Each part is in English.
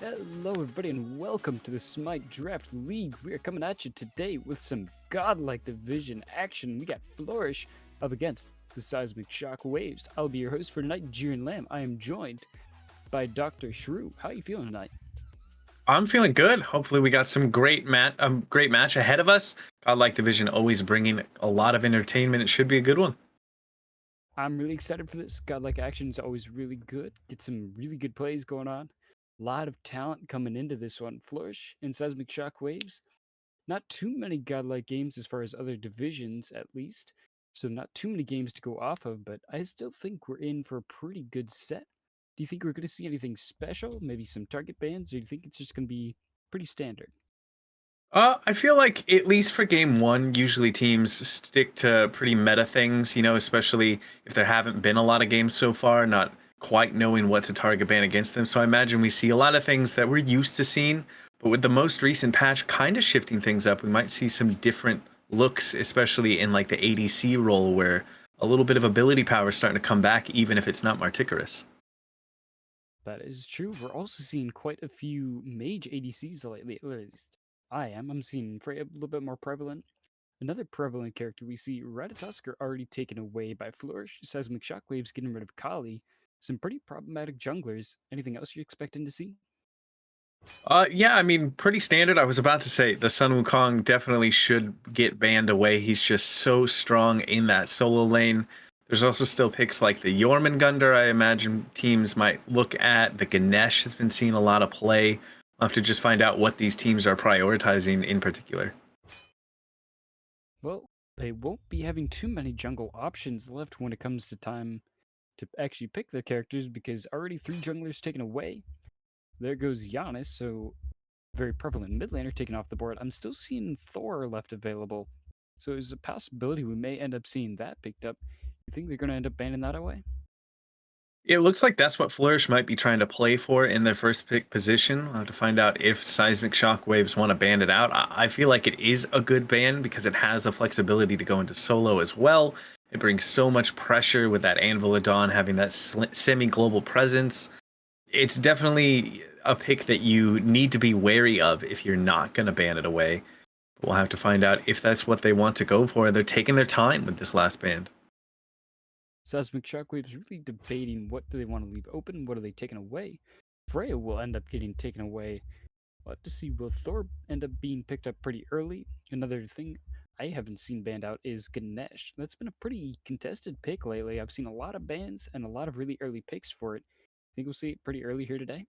Hello everybody and welcome to the Smite Draft League. We are coming at you today with some Godlike division action. We got Flourish up against the Seismic Shockwaves. I'll be your host for tonight, Jeeringlamb. I am joined by DoctahShru. How are you feeling tonight? I'm feeling good. Hopefully we got some great match ahead of us. Godlike division always bringing a lot of entertainment. It should be a good one. I'm really excited for this. Godlike action is always really good. Get some really good plays going on. A lot of talent coming into this one. Flourish and Seismic Shockwaves. Not too many Godlike games as far as other divisions, at least. So not too many games to go off of, but I still think we're in for a pretty good set. Do you think we're going to see anything special? Maybe some target bans? Or do you think it's just going to be pretty standard? I feel like at least for game one, usually teams stick to pretty meta things, especially if there haven't been a lot of games so far, not quite knowing what to target ban against them. So I imagine we see a lot of things that we're used to seeing, but with the most recent patch kind of shifting things up, we might see some different looks, especially in like the ADC role where a little bit of ability power is starting to come back, even if it's not Marticarous. That is true. We're also seeing quite a few mage ADCs lately, or at least I am. I'm seeing Frey a little bit more prevalent. Another prevalent character we see, Ratatoskr already taken away by Flourish, Seismic Shockwaves getting rid of Kali, some pretty problematic junglers. Anything else you're expecting to see? Yeah, I mean, pretty standard. I was about to say the Sun Wukong definitely should get banned away. He's just so strong in that solo lane. There's also still picks like the Jormungandr. I imagine teams might look at. The Ganesh has been seeing a lot of play. I'll have to just find out what these teams are prioritizing in particular. Well, they won't be having too many jungle options left when it comes to time to actually pick their characters because already 3 junglers taken away. There goes Giannis, so very prevalent mid laner taken off the board. I'm still seeing Thor left available, so there's a possibility we may end up seeing that picked up. You think they're going to end up banning that away? It looks like that's what Flourish might be trying to play for in their first pick position. I'll have to find out if Seismic Shockwaves want to ban it out. I feel like it is a good ban because it has the flexibility to go into solo as well. It brings so much pressure with that Anvil of Dawn having that semi-global presence. It's definitely a pick that you need to be wary of if you're not going to ban it away. We'll have to find out if that's what they want to go for. They're taking their time with this last ban. Seismic Shockwaves really debating what do they want to leave open, what are they taking away. Freya will end up getting taken away. We'll have to see, will Thor end up being picked up pretty early? Another thing I haven't seen banned out is Ganesh. That's been a pretty contested pick lately. I've seen a lot of bans and a lot of really early picks for it. Think we'll see it pretty early here today?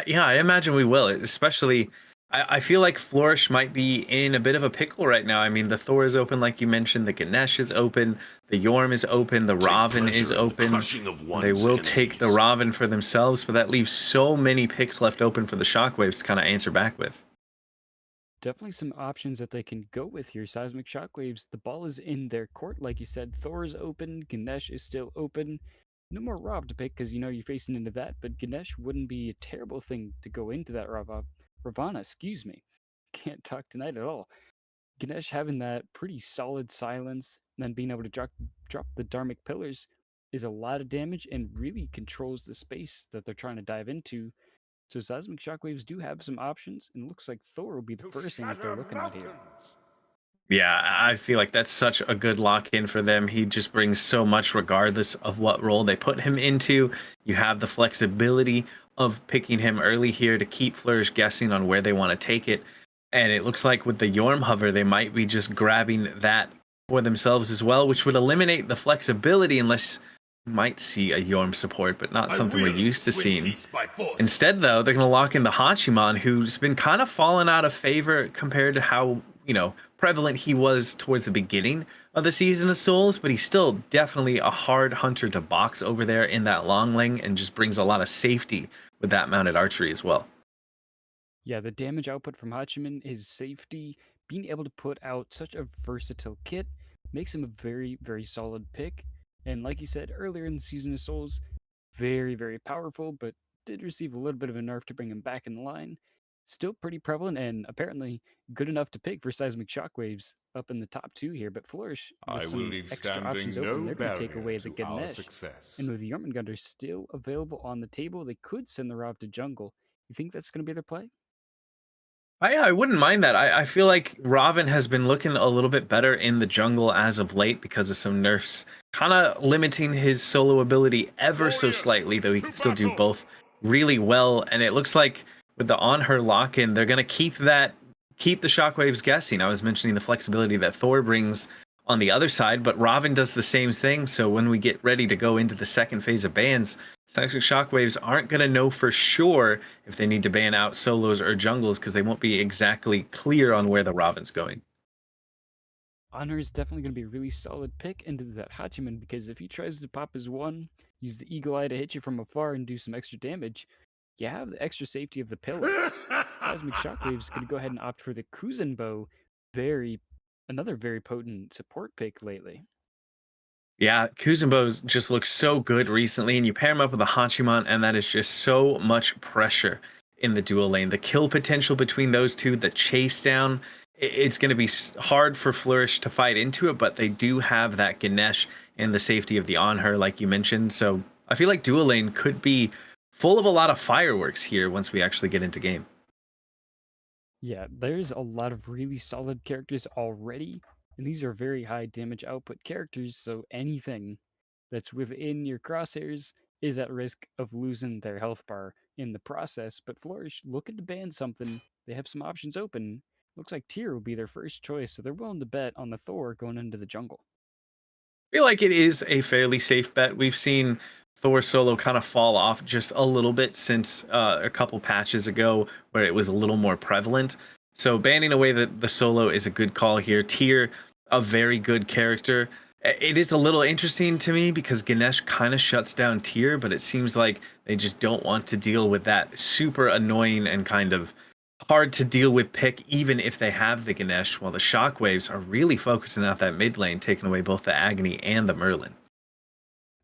Yeah, I imagine we will. Especially, I feel like Flourish might be in a bit of a pickle right now. I mean, the Thor is open, like you mentioned. The Ganesh is open. The Yorm is open. The Raven is open. They will take the Raven for themselves, but that leaves so many picks left open for the Shockwaves to kind of answer back with. Definitely some options that they can go with here. Seismic Shockwaves, the ball is in their court, like you said. Thor is open. Ganesh is still open. No more Rob to pick because you know you're facing into that, but Ganesh wouldn't be a terrible thing to go into that Ravana, excuse me. Can't talk tonight at all. Ganesh having that pretty solid silence, and then being able to drop the Dharmic Pillars is a lot of damage and really controls the space that they're trying to dive into. So Seismic Shockwaves do have some options, and it looks like Thor will be the first thing that they're looking at here. Yeah, I feel like that's such a good lock-in for them. He just brings so much regardless of what role they put him into. You have the flexibility of picking him early here to keep Flourish guessing on where they want to take it. And it looks like with the Yorm hover, they might be just grabbing that for themselves as well, which would eliminate the flexibility unless you might see a Yorm support, but not something we're used to seeing. Instead, though, they're going to lock in the Hachiman, who's been kind of fallen out of favor compared to how, prevalent he was towards the beginning. of the Season of Souls, but he's still definitely a hard hunter to box over there in that long lane and just brings a lot of safety with that mounted archery as well. Yeah, the damage output from Hachiman, his safety, being able to put out such a versatile kit makes him a very, very solid pick. And like you said earlier in the Season of Souls, very, very powerful, but did receive a little bit of a nerf to bring him back in line. Still pretty prevalent and apparently good enough to pick for Seismic Shockwaves up in the top two here. But Flourish, with I will some leave extra options standing open, no they're going to take barrier away the to our Ganesh. And success. with the Jormungandr still available on the table, they could send the Rob to jungle. You think that's going to be their play? I wouldn't mind that. I feel like Robin has been looking a little bit better in the jungle as of late because of some nerfs, kind of limiting his solo ability ever so Warriors, slightly, though he to can still do battle! both really well. And it looks like with the on her lock in, they're gonna keep the shockwaves guessing. I was mentioning the flexibility that Thor brings on the other side, but Robin does the same thing. So when we get ready to go into the second phase of bans, Seismic Shockwaves aren't going to know for sure if they need to ban out solos or jungles because they won't be exactly clear on where the Robin's going. Honor is definitely going to be a really solid pick into that Hachiman because if he tries to pop his one, use the Eagle Eye to hit you from afar and do some extra damage, you have the extra safety of the pillow. Seismic Shockwave is going to go ahead and opt for the Kuzenbo, another very potent support pick lately. Yeah, Kuzenbo just looks so good recently, and you pair him up with a Hachiman, and that is just so much pressure in the dual lane. The kill potential between those two, the chase down, it's going to be hard for Flourish to fight into it, but they do have that Ganesh and the safety of the on her, like you mentioned. So I feel like dual lane could be full of a lot of fireworks here once we actually get into game. Yeah, there's a lot of really solid characters already, and these are very high damage output characters, so anything that's within your crosshairs is at risk of losing their health bar in the process. But Flourish, looking to ban something, they have some options open. Looks like Tyr will be their first choice, so they're willing to bet on the Thor going into the jungle. Feel like it is a fairly safe bet. We've seen Thor solo kind of fall off just a little bit since a couple patches ago, where it was a little more prevalent. So banning away the solo is a good call here. Tyr, a very good character. It is a little interesting to me because Ganesh kind of shuts down Tyr, but it seems like they just don't want to deal with that super annoying and kind of hard to deal with pick, even if they have the Ganesh, while the Shockwaves are really focusing out that mid lane, taking away both the Agony and the Merlin.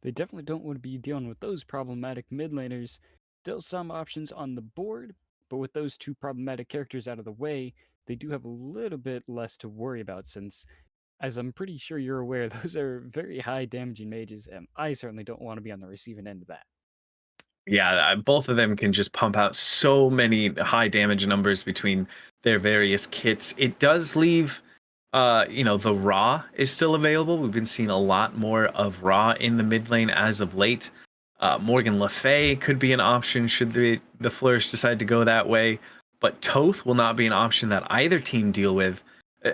They definitely don't want to be dealing with those problematic mid laners. Still some options on the board, but with those two problematic characters out of the way, they do have a little bit less to worry about since, as I'm pretty sure you're aware, those are very high damaging mages, and I certainly don't want to be on the receiving end of that. Yeah, both of them can just pump out so many high damage numbers between their various kits. It does leave, the Raw is still available. We've been seeing a lot more of Raw in the mid lane as of late. Morgan Le Fay could be an option should the Flourish decide to go that way, but Toth will not be an option that either team deal with. Uh,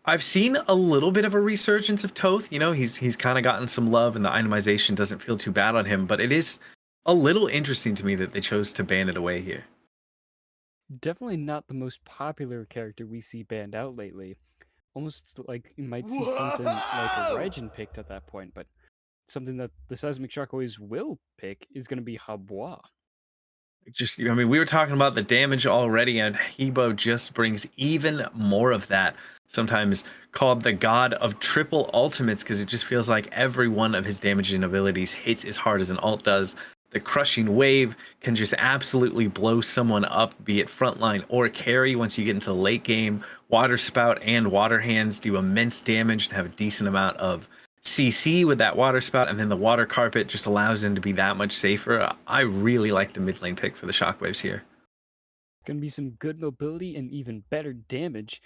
I've seen a little bit of a resurgence of Toth. You know, he's kind of gotten some love, and the itemization doesn't feel too bad on him. But it is a little interesting to me that they chose to ban it away here. Definitely not the most popular character we see banned out lately. Almost like you might see something like a Whoa! Regin picked at that point, but something that the Seismic Shockwaves will pick is going to be Habois. Just, I mean, we were talking about the damage already, and Hebo just brings even more of that. Sometimes called the god of triple ultimates because it just feels like every one of his damaging abilities hits as hard as an ult does. The crushing wave can just absolutely blow someone up, be it frontline or carry. Once you get into the late game, water spout and water hands do immense damage and have a decent amount of CC with that water spout, and then the water carpet just allows him to be that much safer. I really like the mid lane pick for the shockwaves here. Going to be some good mobility and even better damage.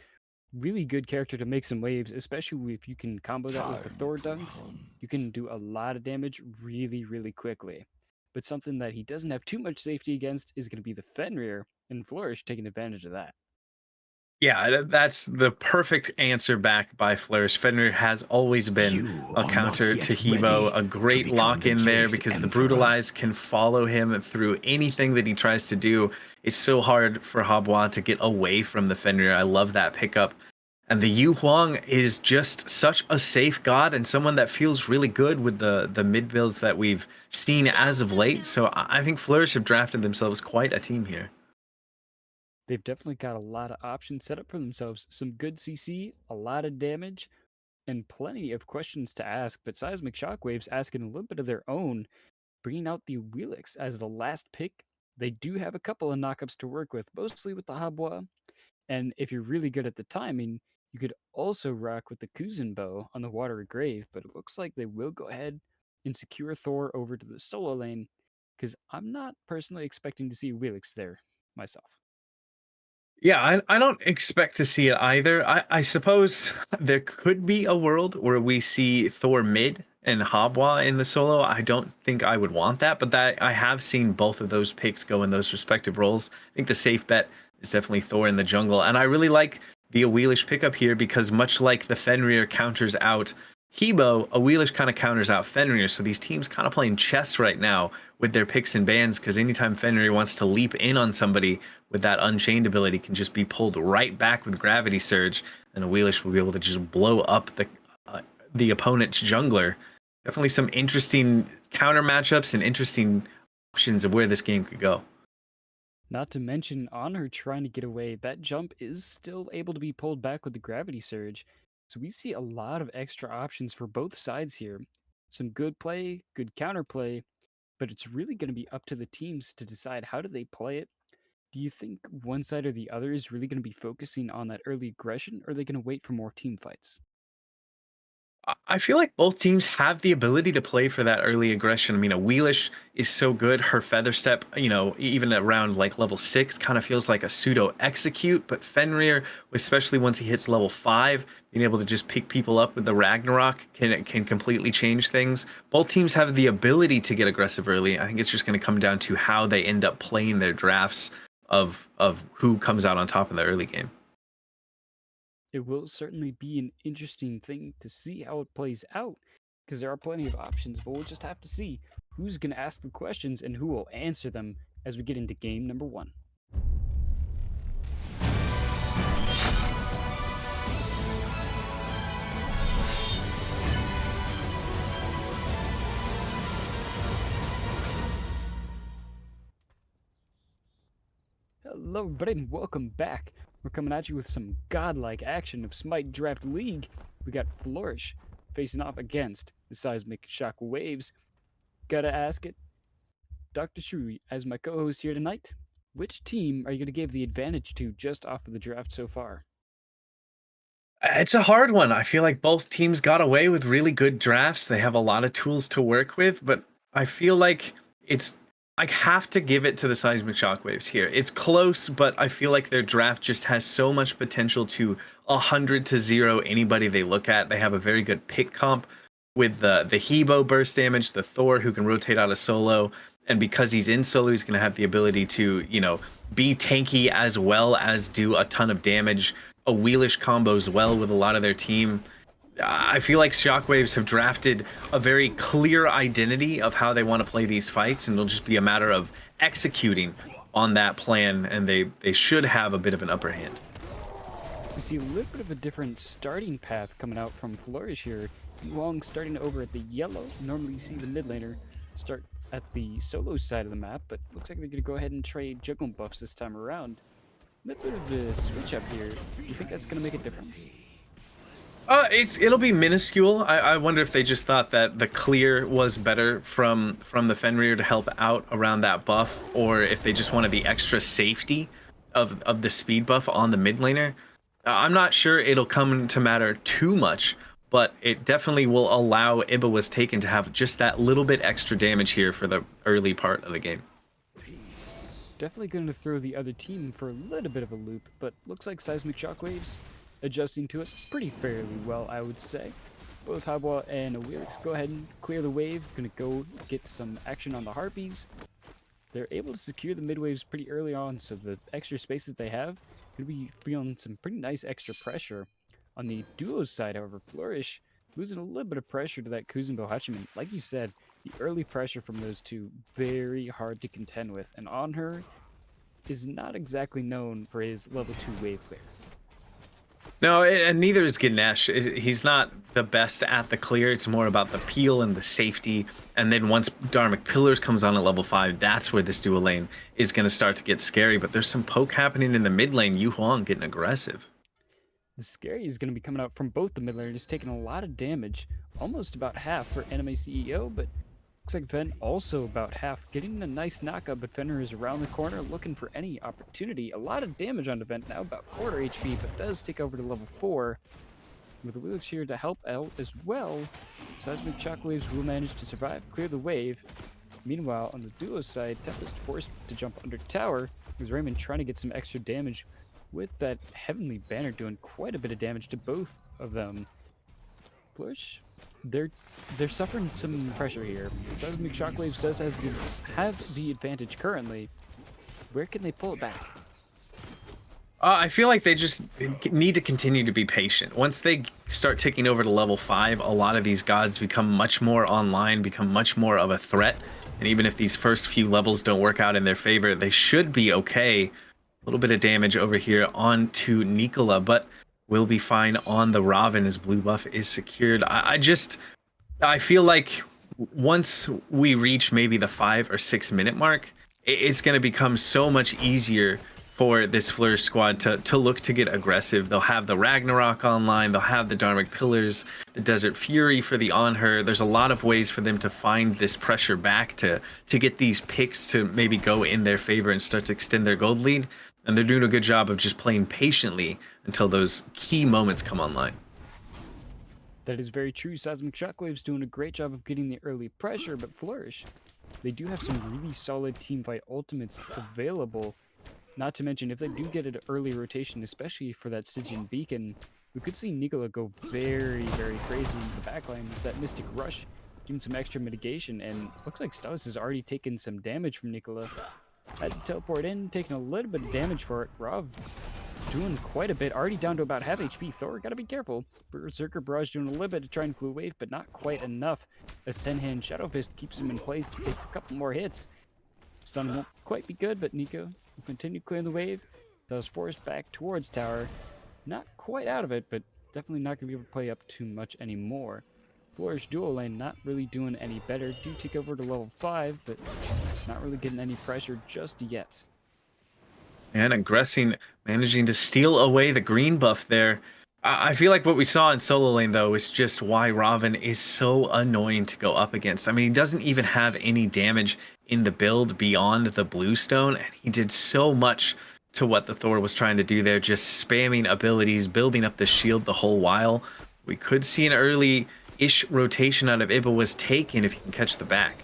Really good character to make some waves, especially if you can combo that with the Time Thor to dunks. hunt. You can do a lot of damage really, really quickly. But something that he doesn't have too much safety against is going to be the Fenrir, and Flourish taking advantage of that. Yeah, that's the perfect answer back by Flourish. Fenrir has always been You a are not counter to yet Hebo, ready a to great become lock the in there Jade because the Emperor. Brutalize can follow him through anything that he tries to do. It's so hard for Habois to get away from the Fenrir. I love that pickup. And the Yu Huang is just such a safe god and someone that feels really good with the mid builds that we've seen as of late. So I think Flourish have drafted themselves quite a team here. They've definitely got a lot of options set up for themselves. Some good CC, a lot of damage, and plenty of questions to ask. But Seismic Shockwaves asking a little bit of their own, bringing out the Wheelix as the last pick. They do have a couple of knockups to work with, mostly with the Habwa. And if you're really good at the timing, you could also rock with the Kuzenbo on the Watery Grave, but it looks like they will go ahead and secure Thor over to the solo lane, because I'm not personally expecting to see Wheelix there myself. Yeah, I don't expect to see it either. I suppose there could be a world where we see Thor mid and Habwa in the solo. I don't think I would want that, but that I have seen both of those picks go in those respective roles. I think the safe bet is definitely Thor in the jungle, and I really like the Awelish pickup here because much like the Fenrir counters out Hebo, Awelish kind of counters out Fenrir. So these teams kind of playing chess right now with their picks and bans because anytime Fenrir wants to leap in on somebody with that Unchained ability can just be pulled right back with Gravity Surge, and Awelish will be able to just blow up the opponent's jungler. Definitely some interesting counter matchups and interesting options of where this game could go. Not to mention, on her trying to get away, that jump is still able to be pulled back with the Gravity Surge. So we see a lot of extra options for both sides here. Some good play, good counterplay, but it's really going to be up to the teams to decide how do they play it. Do you think one side or the other is really going to be focusing on that early aggression, or are they going to wait for more team fights? I feel like both teams have the ability to play for that early aggression. I mean, a Wheelish is so good. Her Feather Step, even around like level 6, kind of feels like a pseudo execute. But Fenrir, especially once he hits level 5, being able to just pick people up with the Ragnarok can completely change things. Both teams have the ability to get aggressive early. I think it's just going to come down to how they end up playing their drafts of who comes out on top in the early game. It will certainly be an interesting thing to see how it plays out, because there are plenty of options, but we'll just have to see who's going to ask the questions and who will answer them as we get into game number one. Hello, everybody, and welcome back. We're coming at you with some godlike action of Smite Draft League. We got Flourish facing off against the Seismic Shockwaves. Gotta ask it, DoctahShru, as my co-host here tonight, which team are you going to give the advantage to just off of the draft so far? It's a hard one. I feel like both teams got away with really good drafts. They have a lot of tools to work with, but I feel like it's I have to give it to the Seismic Shockwaves here. It's close, but I feel like their draft just has so much potential to 100-0 anybody they look at. They have a very good pick comp with the Hebo burst damage, the Thor who can rotate out of solo, and because he's in solo, he's going to have the ability to, be tanky as well as do a ton of damage. A Wheelish combos well with a lot of their team. I feel like Shockwaves have drafted a very clear identity of how they want to play these fights, and it'll just be a matter of executing on that plan, and they should have a bit of an upper hand. We see a little bit of a different starting path coming out from Flourish here. Long starting over at the yellow. Normally you see the mid laner start at the solo side of the map, but looks like they're going to go ahead and trade juggle buffs this time around. A little bit of a switch up here. Do you think that's going to make a difference? It'll be minuscule. I wonder if they just thought that the clear was better from the Fenrir to help out around that buff, or if they just wanted the extra safety of the speed buff on the mid laner. I'm not sure it'll come to matter too much, but it definitely will allow IbbaWasTaken to have just that little bit extra damage here for the early part of the game. Definitely going to throw the other team for a little bit of a loop, but looks like Seismic Shockwaves adjusting to it pretty fairly well, I would say. Both Habwa and Wheelix go ahead and clear the wave. Gonna go get some action on the Harpies. They're able to secure the mid waves pretty early on, so the extra spaces they have could be feeling some pretty nice extra pressure. On the duos side, however, Flourish losing a little bit of pressure to that Kuzenbo Hachiman. Like you said, the early pressure from those two, very hard to contend with. And on her is not exactly known for his level 2 wave clear. No, and neither is Ganesh. He's not the best at the clear. It's more about the peel and the safety. And then once Dharmic Pillars comes on at level 5, that's where this dual lane is going to start to get scary. But there's some poke happening in the mid lane. Yu Huang getting aggressive. The scary is going to be coming out from both the mid laners, taking a lot of damage, almost about half for Animeceo, but looks like Vent also about half, getting a nice knockup, but Fenrir is around the corner looking for any opportunity. A lot of damage on the Vent now, about quarter HP, but does take over to level 4. With Wheelix here to help out as well, Seismic Shockwaves will manage to survive, clear the wave. Meanwhile, on the duo side, Tempest forced to jump under tower, with Raymond trying to get some extra damage with that Heavenly Banner doing quite a bit of damage to both of them. Flourish, they're suffering some pressure here. Seismic Shockwaves does have the advantage currently. Where can they pull it back? I feel like they just need to continue to be patient. Once they start taking over to level 5, a lot of these gods become much more online, become much more of a threat. And even if these first few levels don't work out in their favor, they should be okay. A little bit of damage over here onto Nikola, but will be fine on the Raven as blue buff is secured. I feel like once we reach maybe the 5 or 6 minute mark, it's going to become so much easier for this Flourish squad to look to get aggressive. They'll have the Ragnarok online, they'll have the Dharmic Pillars, the Desert Fury for the On Her. There's a lot of ways for them to find this pressure back to get these picks to maybe go in their favor and start to extend their gold lead. And they're doing a good job of just playing patiently until those key moments come online. That is very true. Seismic Shockwave's doing a great job of getting the early pressure, but Flourish, they do have some really solid teamfight ultimates available. Not to mention, if they do get an early rotation, especially for that Stygian Beacon, we could see Nikola go very, very crazy in the backline with that Mystic Rush, doing some extra mitigation, and looks like STAILUS has already taken some damage from Nikola. Had to teleport in, taking a little bit of damage for it. Rav doing quite a bit, already down to about half HP. Thor, gotta be careful. Berserker Barrage doing a little bit to try and clue wave, but not quite enough, as 10-hand Shadow Fist keeps him in place, takes a couple more hits. Stun won't quite be good, but Nico will continue clearing the wave. Does force back towards tower. Not quite out of it, but definitely not going to be able to play up too much anymore. Flourish dual lane not really doing any better. Do take over to level 5, but not really getting any pressure just yet. And Aggressing, managing to steal away the green buff there. I feel like what we saw in solo lane, though, is just why Raven is so annoying to go up against. I mean, he doesn't even have any damage in the build beyond the Bluestone, and he did so much to what the Thor was trying to do there, just spamming abilities, building up the shield the whole while. We could see an early-ish rotation out of IbbaWasTaken if he can catch the back.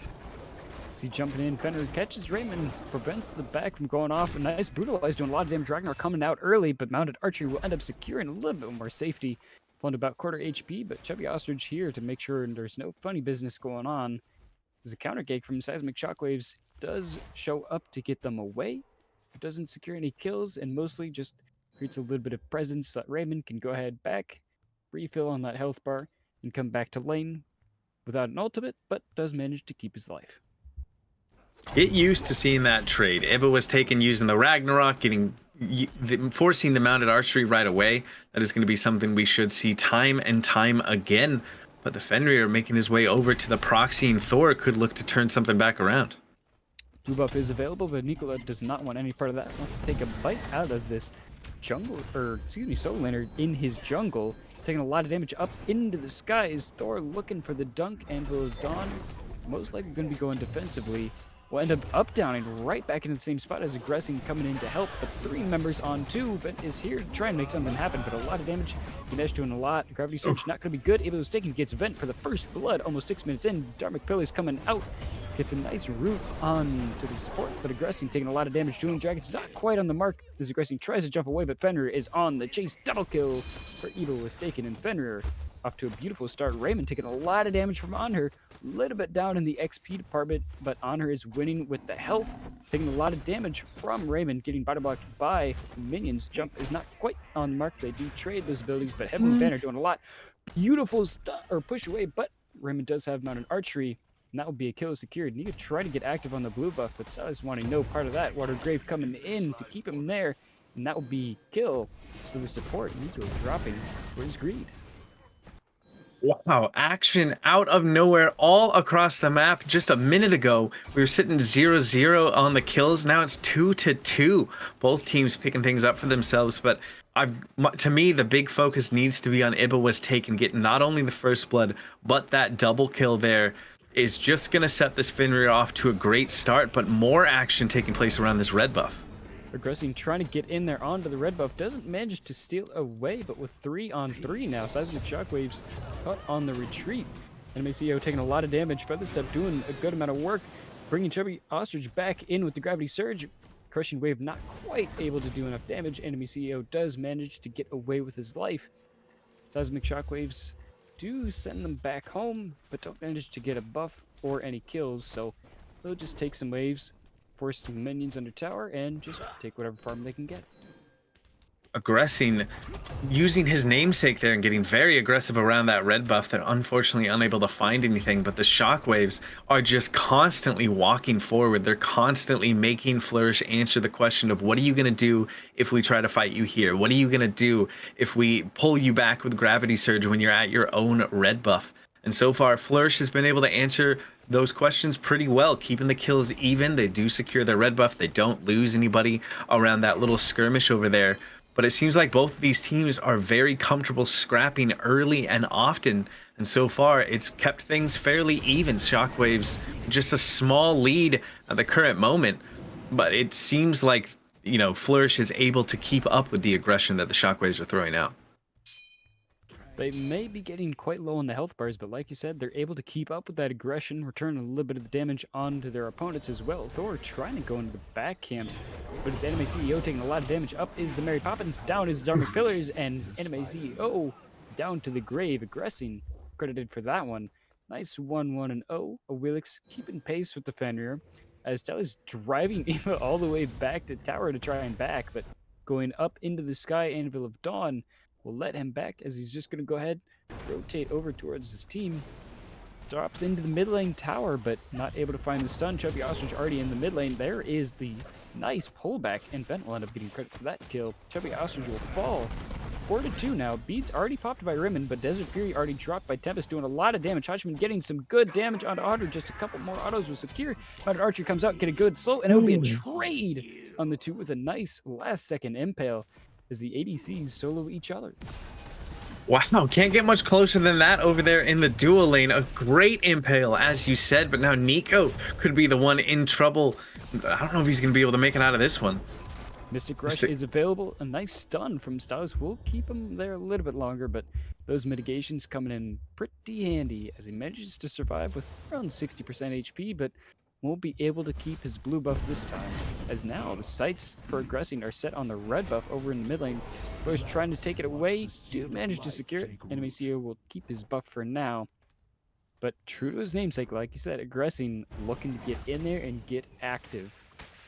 See jumping in, Fenrir catches Raymond, prevents the back from going off. A nice brutalize, doing a lot of damage. Ragnar coming out early, but mounted archery will end up securing a little bit more safety. Falling about quarter HP, but ChubbyOstrich here to make sure there's no funny business going on. As a counter gate from Seismic Shockwaves does show up to get them away. It doesn't secure any kills, and mostly just creates a little bit of presence so that Raymond can go ahead back, refill on that health bar, and come back to lane without an ultimate, but does manage to keep his life. Get used to seeing that trade. IbbaWasTaken using the Ragnarok, forcing the mounted archery right away. That is going to be something we should see time and time again. But the Fenrir making his way over to the proxy, and Thor could look to turn something back around. Blue buff is available, but Nikola does not want any part of that. Wants to take a bite out of this jungle, or excuse me, solo laner in his jungle. Taking a lot of damage up into the skies. Thor looking for the dunk, Anvil of Dawn. Most likely going to be going defensively. Will end up downing right back into the same spot as Aggressing coming in to help, but 3 members on 2. Vent is here to try and make something happen, but a lot of damage. Ganesh doing a lot. Gravity Surge not going to be good. IbbaWasTaken gets Vent for the first blood, almost 6 minutes in. Dharmic Pillars coming out. Gets a nice root on to the support, but Aggressing taking a lot of damage. Dueling Dragon's not quite on the mark as Aggressing tries to jump away, but Fenrir is on the chase. Double kill for IbbaWasTaken, and Fenrir off to a beautiful start. Raymond taking a lot of damage from On Her. A little bit down in the XP department, but On Her is winning with the health. Taking a lot of damage from Raymond, getting body blocked by minions. Jump is not quite on the mark. They do trade those abilities, but Heavenly Banner doing a lot. Beautiful push away, but Raymond does have mounted archery, and that will be a kill secured. Need to try to get active on the blue buff, but STAILUS wanting no part of that. Water Grave coming in to keep him there. And that will be kill for the support. Nico dropping for his greed. Wow, action out of nowhere all across the map. Just a minute ago, we were sitting 0-0 on the kills. Now it's 2-2. Both teams picking things up for themselves, but to me, the big focus needs to be on IbbaWasTaken getting not only the first blood, but that double kill there is just going to set this Fenrir off to a great start, but more action taking place around this red buff. Aggressing, trying to get in there onto the red buff, doesn't manage to steal away, but with 3-on-3 now, Seismic Shockwaves caught on the retreat. Animeceo taking a lot of damage, Featherstep doing a good amount of work, bringing ChubbyOstrich back in with the Gravity Surge. Crushing Wave not quite able to do enough damage. Animeceo does manage to get away with his life. Seismic Shockwaves do send them back home, but don't manage to get a buff or any kills, so they'll just take some waves, force some minions under tower, and just take whatever farm they can get. Aggressing, using his namesake there and getting very aggressive around that red buff. They're unfortunately unable to find anything, but the Shockwaves are just constantly walking forward. They're constantly making Flourish answer the question of, what are you going to do if we try to fight you here? What are you going to do if we pull you back with Gravity Surge when you're at your own red buff? And so far, Flourish has been able to answer those questions pretty well, keeping the kills even. They do secure their red buff. They don't lose anybody around that little skirmish over there. But it seems like both of these teams are very comfortable scrapping early and often. And so far, it's kept things fairly even. Shockwaves, just a small lead at the current moment. But it seems like, you know, Flourish is able to keep up with the aggression that the Shockwaves are throwing out. They may be getting quite low on the health bars, but like you said, they're able to keep up with that aggression, return a little bit of the damage onto their opponents as well. Thor trying to go into the back camps, but it's Animeceo taking a lot of damage. Up is the Mary Poppins, down is Dharmic Pillars, and Animeceo down to the grave. Aggressing, credited for that one. Nice 1-1-0. Awilix keeping pace with the Fenrir, as STAILUS driving Eva all the way back to tower to try and back, but going up into the Sky Anvil of Dawn will let him back, as he's just going to go ahead, rotate over towards his team. Drops into the mid lane tower, but not able to find the stun. ChubbyOstrich already in the mid lane. There is the nice pullback, and Vent will end up getting credit for that kill. ChubbyOstrich will fall. 4-2 now. Beads already popped by Raymond, but Desert Fury already dropped by Tempest, doing a lot of damage. Hodgman getting some good damage onto Otter. Just a couple more autos will secure. Mounted Archer comes out, get a good slow, and it'll be a trade on the two with a nice last-second impale, as the ADCs solo each other. Wow, can't get much closer than that over there in the dual lane. A great impale, as you said, but now Nico could be the one in trouble. I don't know if he's going to be able to make it out of this one. Mystic Rush is available. A nice stun from STAILUS will keep him there a little bit longer, but those mitigations coming in pretty handy, as he manages to survive with around 60% HP, but won't be able to keep his blue buff this time, as now the sights for Aggressing are set on the red buff over in the mid lane. Flourish trying to take it away, do manage to secure it. Animeceo will keep his buff for now, but true to his namesake, like you said, Aggressing looking to get in there and get active.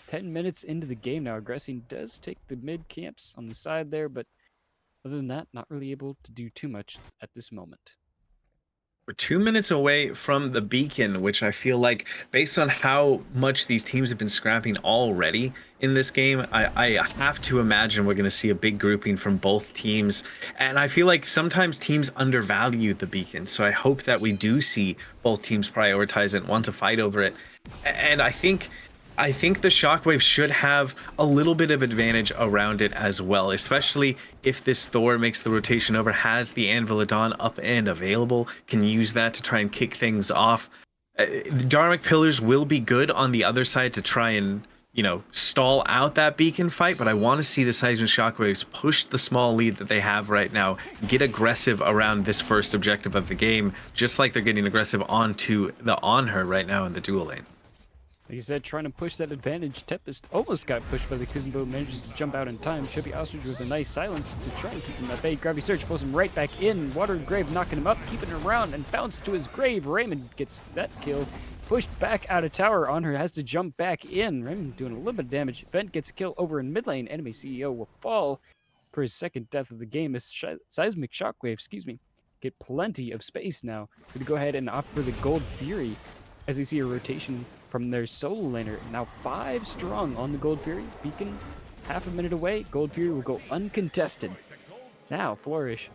10 minutes into the game now, Aggressing does take the mid camps on the side there, but other than that, not really able to do too much at this moment. We're 2 minutes away from the beacon, which I feel like, based on how much these teams have been scrapping already in this game, I have to imagine we're going to see a big grouping from both teams. And I feel like sometimes teams undervalue the beacon, so I hope that we do see both teams prioritize it and want to fight over it. And I think the Shockwave should have a little bit of advantage around it as well, especially if this Thor makes the rotation over, has the Anvil of Dawn up and available, can use that to try and kick things off. The Dharmic Pillars will be good on the other side to try and, you know, stall out that beacon fight, but I want to see the Seismic Shockwaves push the small lead that they have right now, get aggressive around this first objective of the game, just like they're getting aggressive onto the On-Her right now in the dual lane. Like you said, trying to push that advantage. Tempest almost got pushed by the Kuzenbo, manages to jump out in time. ChubbyOstrich with a nice silence to try and keep him at bay. Gravity Surge pulls him right back in. Water Grave knocking him up, keeping him around, and bounce to his grave. Raymond gets that kill. Pushed back out of tower. On her has to jump back in. Raymond doing a little bit of damage. Vent gets a kill over in mid lane. Animeceo will fall for his second death of the game as Seismic Shockwave, get plenty of space now to go ahead and opt for the Gold Fury, as we see a rotation from their solo laner. Now 5 strong on the Gold Fury. Beacon half a minute away. Gold Fury will go uncontested. Now, Flourish.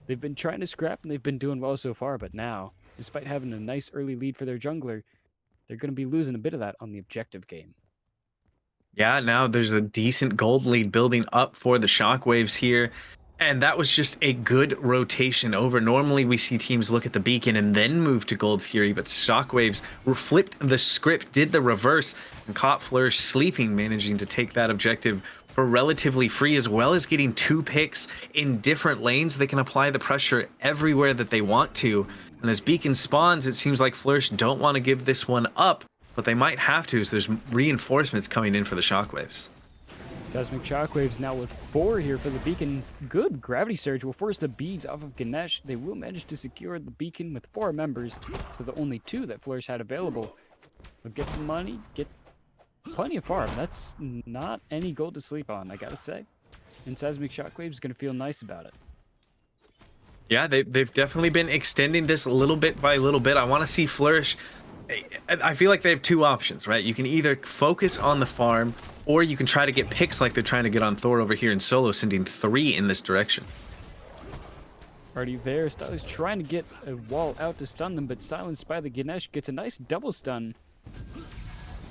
They've been trying to scrap and they've been doing well so far, but now, despite having a nice early lead for their jungler, they're going to be losing a bit of that on the objective game. Yeah, now there's a decent gold lead building up for the Shockwaves here. And that was just a good rotation over. Normally we see teams look at the beacon and then move to Gold Fury, but Shockwaves flipped the script, did the reverse, and caught Flourish sleeping, managing to take that objective for relatively free, as well as getting 2 picks in different lanes. They can apply the pressure everywhere that they want to. And as beacon spawns, it seems like Flourish don't want to give this one up, but they might have to, as there's reinforcements coming in for the Shockwaves. Seismic Shockwaves now with 4 here for the beacon. Good gravity surge will force the beads off of Ganesh. They will manage to secure the beacon with 4 members to the only 2 that Flourish had available. They'll get the money, get plenty of farm. That's not any gold to sleep on, I gotta say. And Seismic Shockwaves is gonna feel nice about it. Yeah, they've definitely been extending this little bit by little bit. I want to see Flourish. I feel like they have 2 options, right? You can either focus on the farm, or you can try to get picks like they're trying to get on Thor over here in solo, sending 3 in this direction. Already there, STAILUS trying to get a wall out to stun them, but silenced by the Ganesh, gets a nice double stun.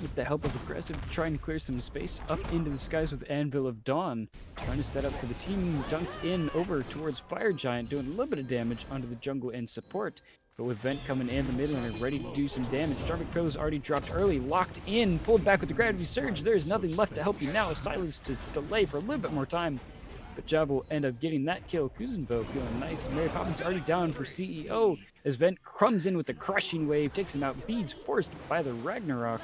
With the help of Aggressive, trying to clear some space up into the skies with Anvil of Dawn. Trying to set up for the team, dunks in over towards Fire Giant, doing a little bit of damage onto the jungle and support. But with Vent coming in the mid lane, ready to do some damage. Starving Pillars already dropped early, locked in, pulled back with the Gravity Surge. There's nothing left to help you now. STAILUS to delay for a little bit more time. But Java will end up getting that kill. Kuzenbo feeling nice. Mary Poppins already down for CEO as Vent comes in with the crushing wave, takes him out. Beads forced by the Ragnarok.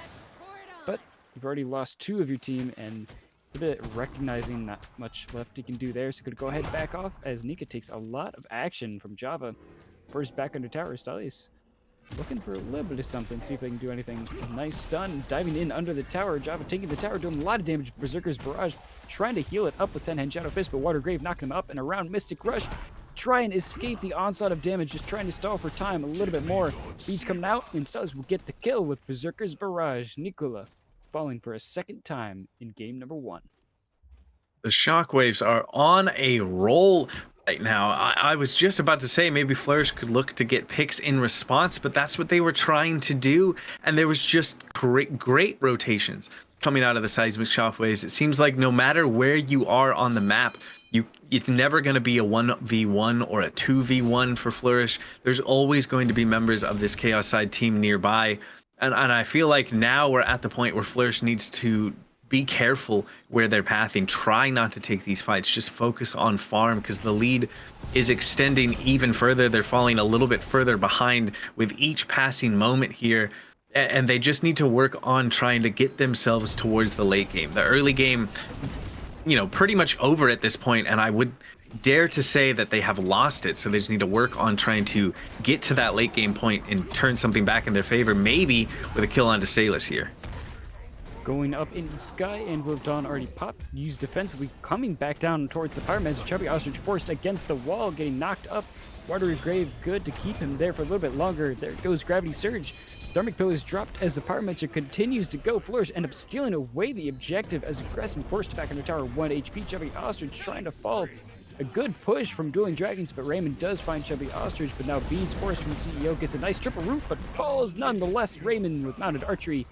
But you've already lost 2 of your team, and with it recognizing not much left he can do there, so could go ahead back off as Nika takes a lot of action from Java. First back under tower, STAILUS looking for a little bit of something, see if they can do anything. Nice stun, diving in under the tower. Java taking the tower, doing a lot of damage. Berserker's Barrage trying to heal it up with 10-hand Shadow Fist, but Watergrave knocking him up and around. Mystic Rush try and escape the onslaught of damage, just trying to stall for time a little bit more. Beats coming out, and STAILUS will get the kill with Berserker's Barrage. Nikola falling for a second time in game number 1. The Shockwaves are on a roll right now. I was just about to say maybe Flourish could look to get picks in response, but that's what they were trying to do. And there was just great rotations coming out of the Seismic Shockwaves. It seems like no matter where you are on the map, it's never going to be a 1v1 or a 2v1 for Flourish. There's always going to be members of this Chaos side team nearby. And I feel like now we're at the point where Flourish needs to be careful where they're pathing. Try not to take these fights. Just focus on farm, because the lead is extending even further. They're falling a little bit further behind with each passing moment here. And they just need to work on trying to get themselves towards the late game. The early game, pretty much over at this point, and I would dare to say that they have lost it. So they just need to work on trying to get to that late game point and turn something back in their favor, maybe with a kill onto STAILUS here. Going up into the sky, and Will Dawn already popped, used defensively, coming back down towards the Pyromancer. ChubbyOstrich forced against the wall, getting knocked up. Watery Grave good to keep him there for a little bit longer. There goes Gravity Surge. Thermic Pillars dropped as the Pyromancer continues to go. Flourish end up stealing away the objective as Aggressing forced back under tower, 1 HP. ChubbyOstrich trying to fall. A good push from Dueling Dragons, but Raymond does find ChubbyOstrich, but now Beads forced from CEO gets a nice triple root, but falls nonetheless. Raymond with mounted archery.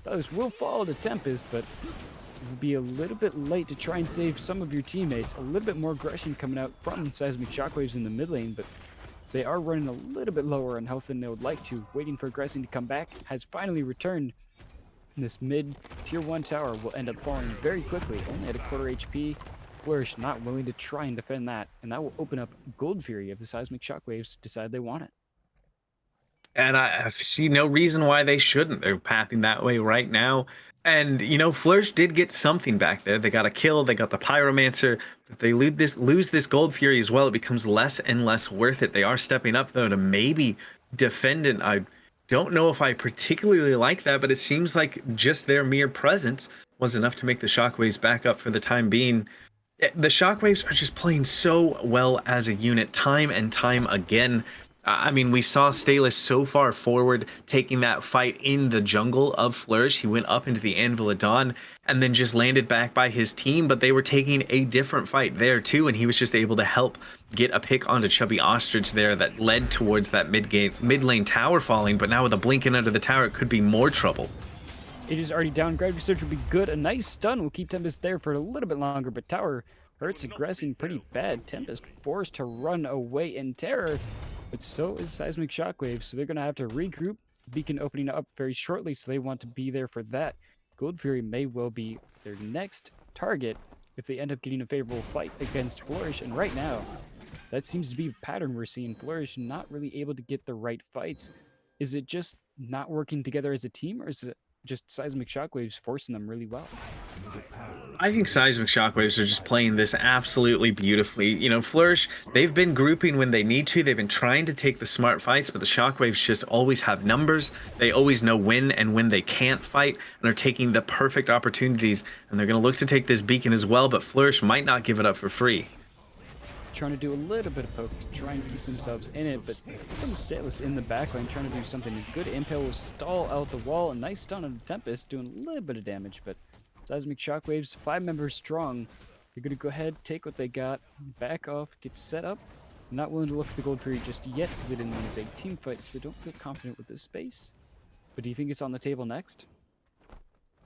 Those will fall to Tempest, but it will be a little bit late to try and save some of your teammates. A little bit more aggression coming out from Seismic Shockwaves in the mid lane, but they are running a little bit lower on health than they would like to. Waiting for Aggressing to come back, has finally returned. And this mid tier 1 tower will end up falling very quickly, only at a quarter HP. Flourish not willing to try and defend that, and that will open up Gold Fury if the Seismic Shockwaves decide they want it. And I see no reason why they shouldn't. They're pathing that way right now. And, Flourish did get something back there. They got a kill. They got the Pyromancer. If they lose this Gold Fury as well, it becomes less and less worth it. They are stepping up, though, to maybe defend it. I don't know if I particularly like that, but it seems like just their mere presence was enough to make the Shockwaves back up for the time being. The Shockwaves are just playing so well as a unit, time and time again. I mean, we saw STAILUS so far forward, taking that fight in the jungle of Flourish. He went up into the Anvil of Dawn and then just landed back by his team, but they were taking a different fight there too, and he was just able to help get a pick onto ChubbyOstrich there that led towards that mid lane tower falling, but now with a blinking under the tower, it could be more trouble. It is already down. Gravity Surge will be good. A nice stun will keep Tempest there for a little bit longer, but tower hurts Aggressing pretty bad. Tempest forced to run away in terror, but so is Seismic Shockwaves, so they're going to have to regroup. Beacon opening up very shortly, so they want to be there for that. Gold Fury may well be their next target if they end up getting a favorable fight against Flourish, and right now, that seems to be a pattern we're seeing. Flourish not really able to get the right fights. Is it just not working together as a team, or is it just Seismic Shockwaves forcing them really well? I think Seismic Shockwaves are just playing this absolutely beautifully. You know, Flourish, they've been grouping when they need to. They've been trying to take the smart fights, but the Shockwaves just always have numbers. They always know when and when they can't fight, and are taking the perfect opportunities. And they're going to look to take this beacon as well, but Flourish might not give it up for free. Trying to do a little bit of poke to try and keep themselves in it, but STAILUS in the backline trying to do something good. Impale will stall out the wall. A nice stun on Tempest, doing a little bit of damage, but Seismic Shockwaves, 5 members strong. They're going to go ahead, take what they got, back off, get set up. Not willing to look at the gold period just yet because they didn't win a big team fight, so they don't feel confident with this space. But do you think it's on the table next?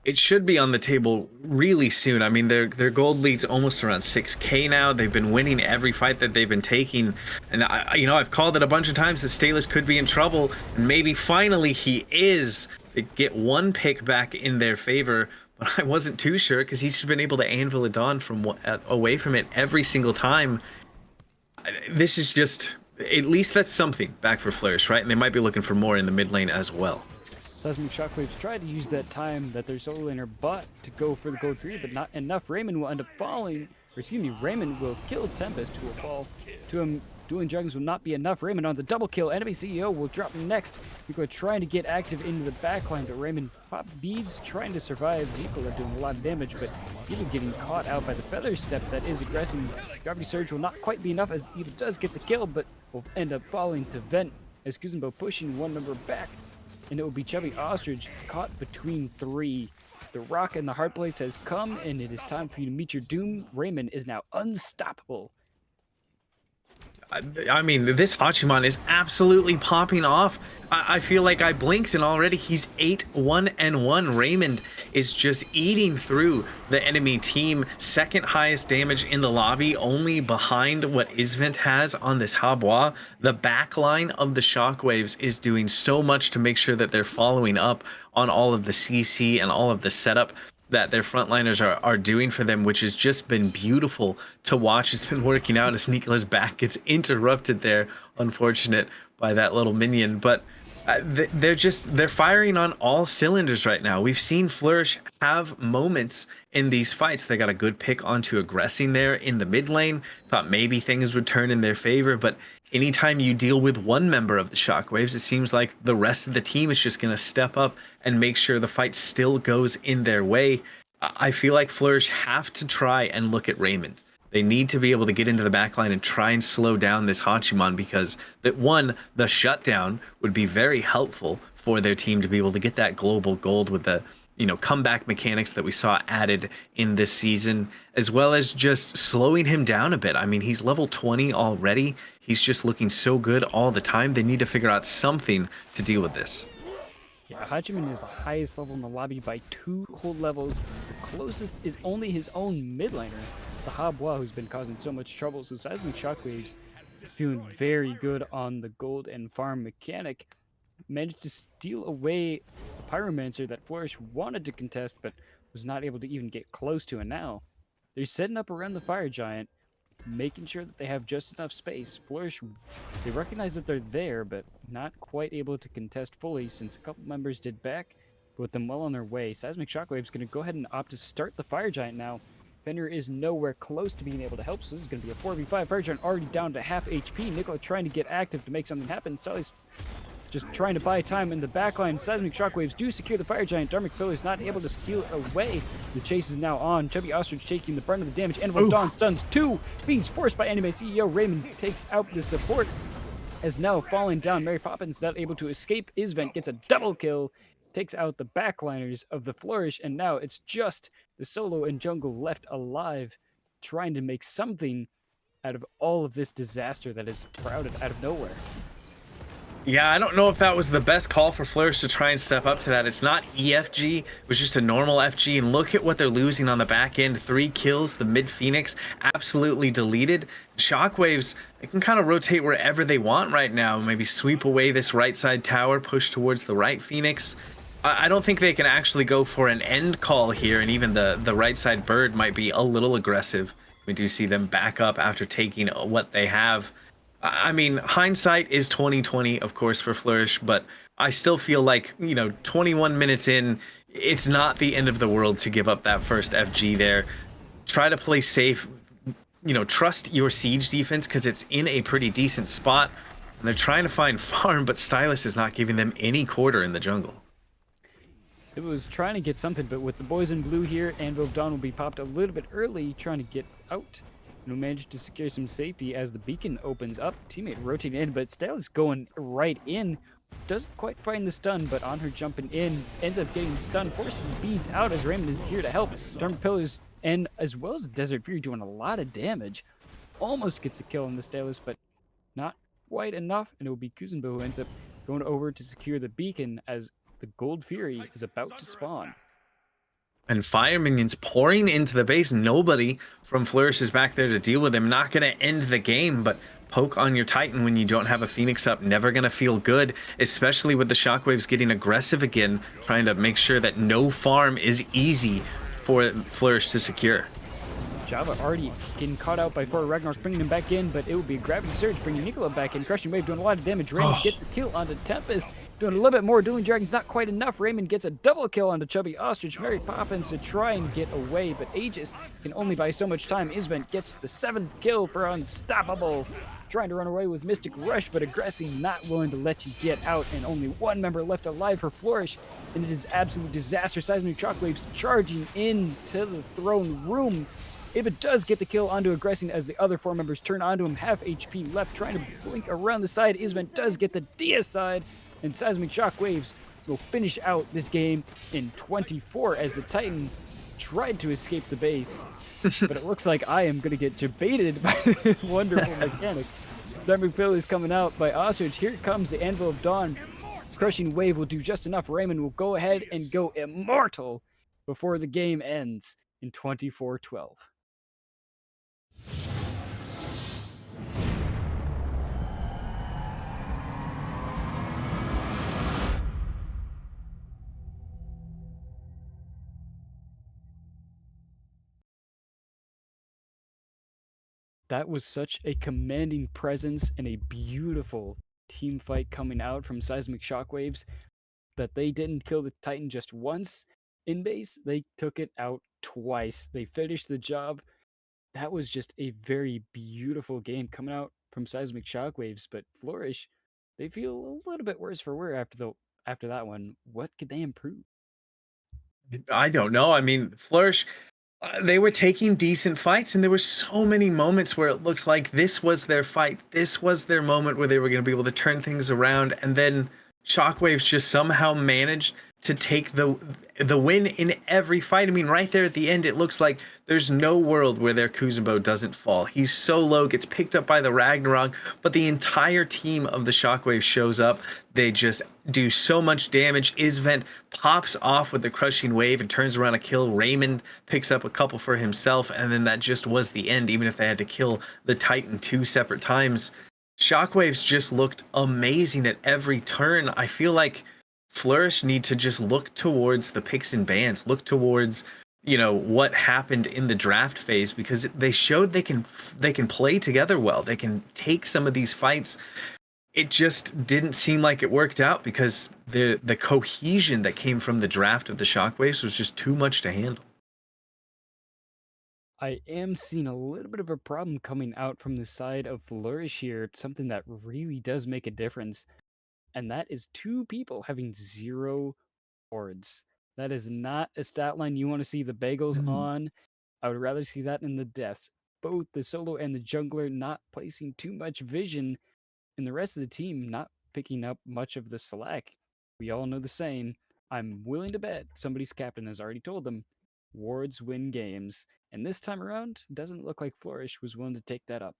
It should be on the table really soon. I mean, their gold lead's almost around 6K now. They've been winning every fight that they've been taking, and I've called it a bunch of times that STAILUS could be in trouble, and maybe finally he is. They get one pick back in their favor, but I wasn't too sure because he's been able to Anvil a Dawn from away from it every single time. This is just, at least that's something back for Flourish, right? And they might be looking for more in the mid lane as well. Seismic Shockwaves tried to use that time that their solo laner bought to go for the gold 3, but not enough. Raymond will end up falling, or excuse me, Raymond will kill Tempest, who will fall to him. Dueling Dragons will not be enough. Raymond on the double kill. Animeceo will drop next. Nikola trying to get active into the backline, but Raymond pop beads, trying to survive. Nikola doing a lot of damage, but even getting caught out by the feather step that is aggressing. Gravity Surge will not quite be enough as Eva does get the kill, but will end up falling to Vent as Kuzenbo pushing one member back. And it will be ChubbyOstrich caught between 3. The rock in the hard place has come, and it is time for you to meet your doom. Raymond is now unstoppable. I mean, this Hachiman is absolutely popping off. I feel like I blinked and already he's 8-1-1. Raymond is just eating through the enemy team. Second highest damage in the lobby, only behind what iZVENT has on this Habois. The backline of the Shockwaves is doing so much to make sure that they're following up on all of the CC and all of the setup that their frontliners are doing for them, which has just been beautiful to watch. It's been working out as Nikola's back gets interrupted there, unfortunate by that little minion, but they're firing on all cylinders right now. We've seen Flourish have moments in these fights. They got a good pick onto Aggressing there in the mid lane. Thought maybe things would turn in their favor, but anytime you deal with one member of the Shockwaves, it seems like the rest of the team is just going to step up and make sure the fight still goes in their way. I feel like Flourish have to try and look at Raymond. They need to be able to get into the backline and try and slow down this Hachiman, because the shutdown would be very helpful for their team to be able to get that global gold with the comeback mechanics that we saw added in this season, as well as just slowing him down a bit. I mean, he's level 20 already. He's just looking so good all the time. They need to figure out something to deal with this. Yeah, Hachiman is the highest level in the lobby by 2 whole levels. The closest is only his own mid laner, the Habois, who's been causing so much trouble. So Seismic Shockwaves feeling very good on the gold and farm mechanic. Managed to steal away a Pyromancer that Flourish wanted to contest, but was not able to even get close to. And now they're setting up around the Fire Giant, making sure that they have just enough space. Flourish, they recognize that they're there, but not quite able to contest fully since a couple members did back, but with them well on their way. Seismic Shockwave's going to go ahead and opt to start the Fire Giant now. Fenrir is nowhere close to being able to help, so this is going to be a 4v5. Fire Giant already down to half HP. Nikola trying to get active to make something happen. Sully's just trying to buy time in the backline. Seismic Shockwaves do secure the Fire Giant. Dharmic Pillar is not able to steal away. The chase is now on. ChubbyOstrich taking the brunt of the damage. Anvil Dawn stuns 2. Being forced by Animeceo. Raymond takes out the support. As now falling down, Mary Poppins not able to escape. iZVENT gets a double kill, takes out the backliners of the Flourish, and now it's just the solo and jungle left alive, trying to make something out of all of this disaster that is sprouted out of nowhere. Yeah, I don't know if that was the best call for Flourish to try and step up to that. It's not EFG, it was just a normal FG. And look at what they're losing on the back end. 3 kills, the mid Phoenix absolutely deleted. Shockwaves, they can kind of rotate wherever they want right now. Maybe sweep away this right side tower, push towards the right Phoenix. I don't think they can actually go for an end call here. And even the right side bird might be a little aggressive. We do see them back up after taking what they have. I mean, hindsight is 2020, of course, for Flourish, but I still feel like, 21 minutes in, it's not the end of the world to give up that first FG there. Try to play safe, trust your siege defense because it's in a pretty decent spot. And they're trying to find farm, but STAILUS is not giving them any quarter in the jungle. It was trying to get something, but with the boys in blue here, Anvil of Dawn will be popped a little bit early, trying to get out. And will manage to secure some safety as the beacon opens up. Teammate rotating in, but STAILUS going right in. Doesn't quite find the stun, but on her jumping in, ends up getting stunned, forces beads out as Raymond is here to help. Dark Pillars and as well as Desert Fury doing a lot of damage. Almost gets a kill on the STAILUS, but not quite enough, and it will be Kuzenbo who ends up going over to secure the beacon as the Gold Fury is about to spawn. And fire minions pouring into the base. Nobody from Flourish is back there to deal with him. Not going to end the game, but poke on your Titan when you don't have a Phoenix up. Never going to feel good, especially with the Shockwaves getting aggressive again, trying to make sure that no farm is easy for Flourish to secure. Java already getting caught out by 4 Ragnarok, bringing him back in, but it will be a Gravity Surge, bringing Nikola back in. Crushing Wave doing a lot of damage. Raymond gets the kill onto Tempest, doing a little bit more. Dueling Dragons not quite enough. Raymond gets a double kill onto ChubbyOstrich. Mary Poppins to try and get away, but Aegis can only buy so much time. iZVENT gets the 7th kill for Unstoppable. Trying to run away with Mystic Rush, but Aggressing not willing to let you get out, and only 1 member left alive for Flourish, and it is absolute disaster. Seismic Shockwaves charging into the throne room. Ibba does get the kill onto Aggressing as the other 4 members turn onto him. Half HP left, trying to blink around the side. iZVENT does get the Dia side, and Seismic Shockwaves will finish out this game in 24 as the Titan tried to escape the base. But it looks like I am going to get debated by this wonderful mechanic. Dark Pill is coming out by Ostrich. Here comes the Anvil of Dawn. Crushing Wave will do just enough. Raymond will go ahead and go immortal before the game ends in 24-12. That was such a commanding presence and a beautiful team fight coming out from Seismic Shockwaves that they didn't kill the Titan just once in base, they took it out twice. They finished the job. That was just a very beautiful game coming out from Seismic Shockwaves, but Flourish, they feel a little bit worse for wear after that one. What could they improve? I don't know. I mean, Flourish, they were taking decent fights, and there were so many moments where it looked like this was their fight. This was their moment where they were going to be able to turn things around, and then Shockwaves just somehow managed to take the win in every fight. I mean, right there at the end, it looks like there's no world where their Kuzenbo doesn't fall. He's so low, gets picked up by the Ragnarok, but the entire team of the Shockwaves shows up. They just do so much damage. iZVENT pops off with the Crushing Wave and turns around to kill. Raymond picks up a couple for himself, and then that just was the end, even if they had to kill the Titan 2 separate times. Shockwaves just looked amazing at every turn. I feel like Flourish need to just look towards the picks and bans, look towards, what happened in the draft phase, because they showed they can play together well. They can take some of these fights. It just didn't seem like it worked out because the cohesion that came from the draft of the Shockwaves was just too much to handle. I am seeing a little bit of a problem coming out from the side of Flourish here, something that really does make a difference, and that is 2 people having 0 boards. That is not a stat line you want to see the bagels on. I would rather see that in the deaths. Both the solo and the jungler not placing too much vision, and the rest of the team not picking up much of the slack. We all know the saying, I'm willing to bet somebody's captain has already told them, wards win games. And this time around, doesn't look like Flourish was willing to take that up.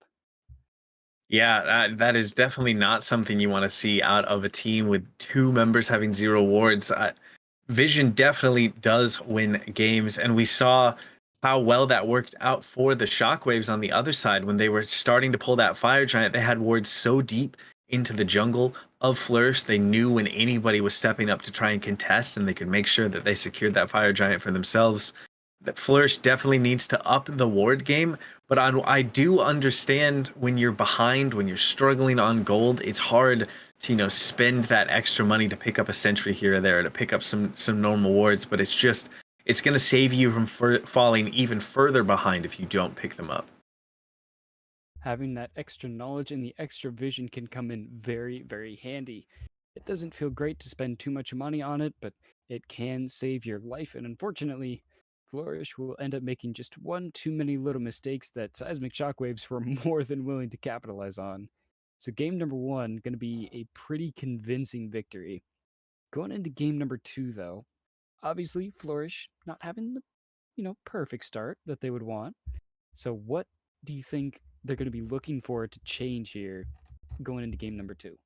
Yeah, that is definitely not something you want to see out of a team with two members having zero wards. Vision definitely does win games, and we saw how well that worked out for the Shockwaves on the other side when they were starting to pull that Fire Giant. They had wards so deep into the jungle of Flourish, they knew when anybody was stepping up to try and contest, and they could make sure that they secured that Fire Giant for themselves. That Flourish definitely needs to up the ward game, but I do understand when you're behind, when you're struggling on gold, it's hard to spend that extra money to pick up a sentry here or there to pick up some normal wards. But it's going to save you from falling even further behind if you don't pick them up. Having that extra knowledge and the extra vision can come in very, very handy. It doesn't feel great to spend too much money on it, but it can save your life, and unfortunately, Flourish will end up making just one too many little mistakes that Seismic Shockwaves were more than willing to capitalize on. So game number one going to be a pretty convincing victory. Going into game number two, though, obviously Flourish not having the perfect start that they would want. So what do you think they're going to be looking for to change here going into game number two?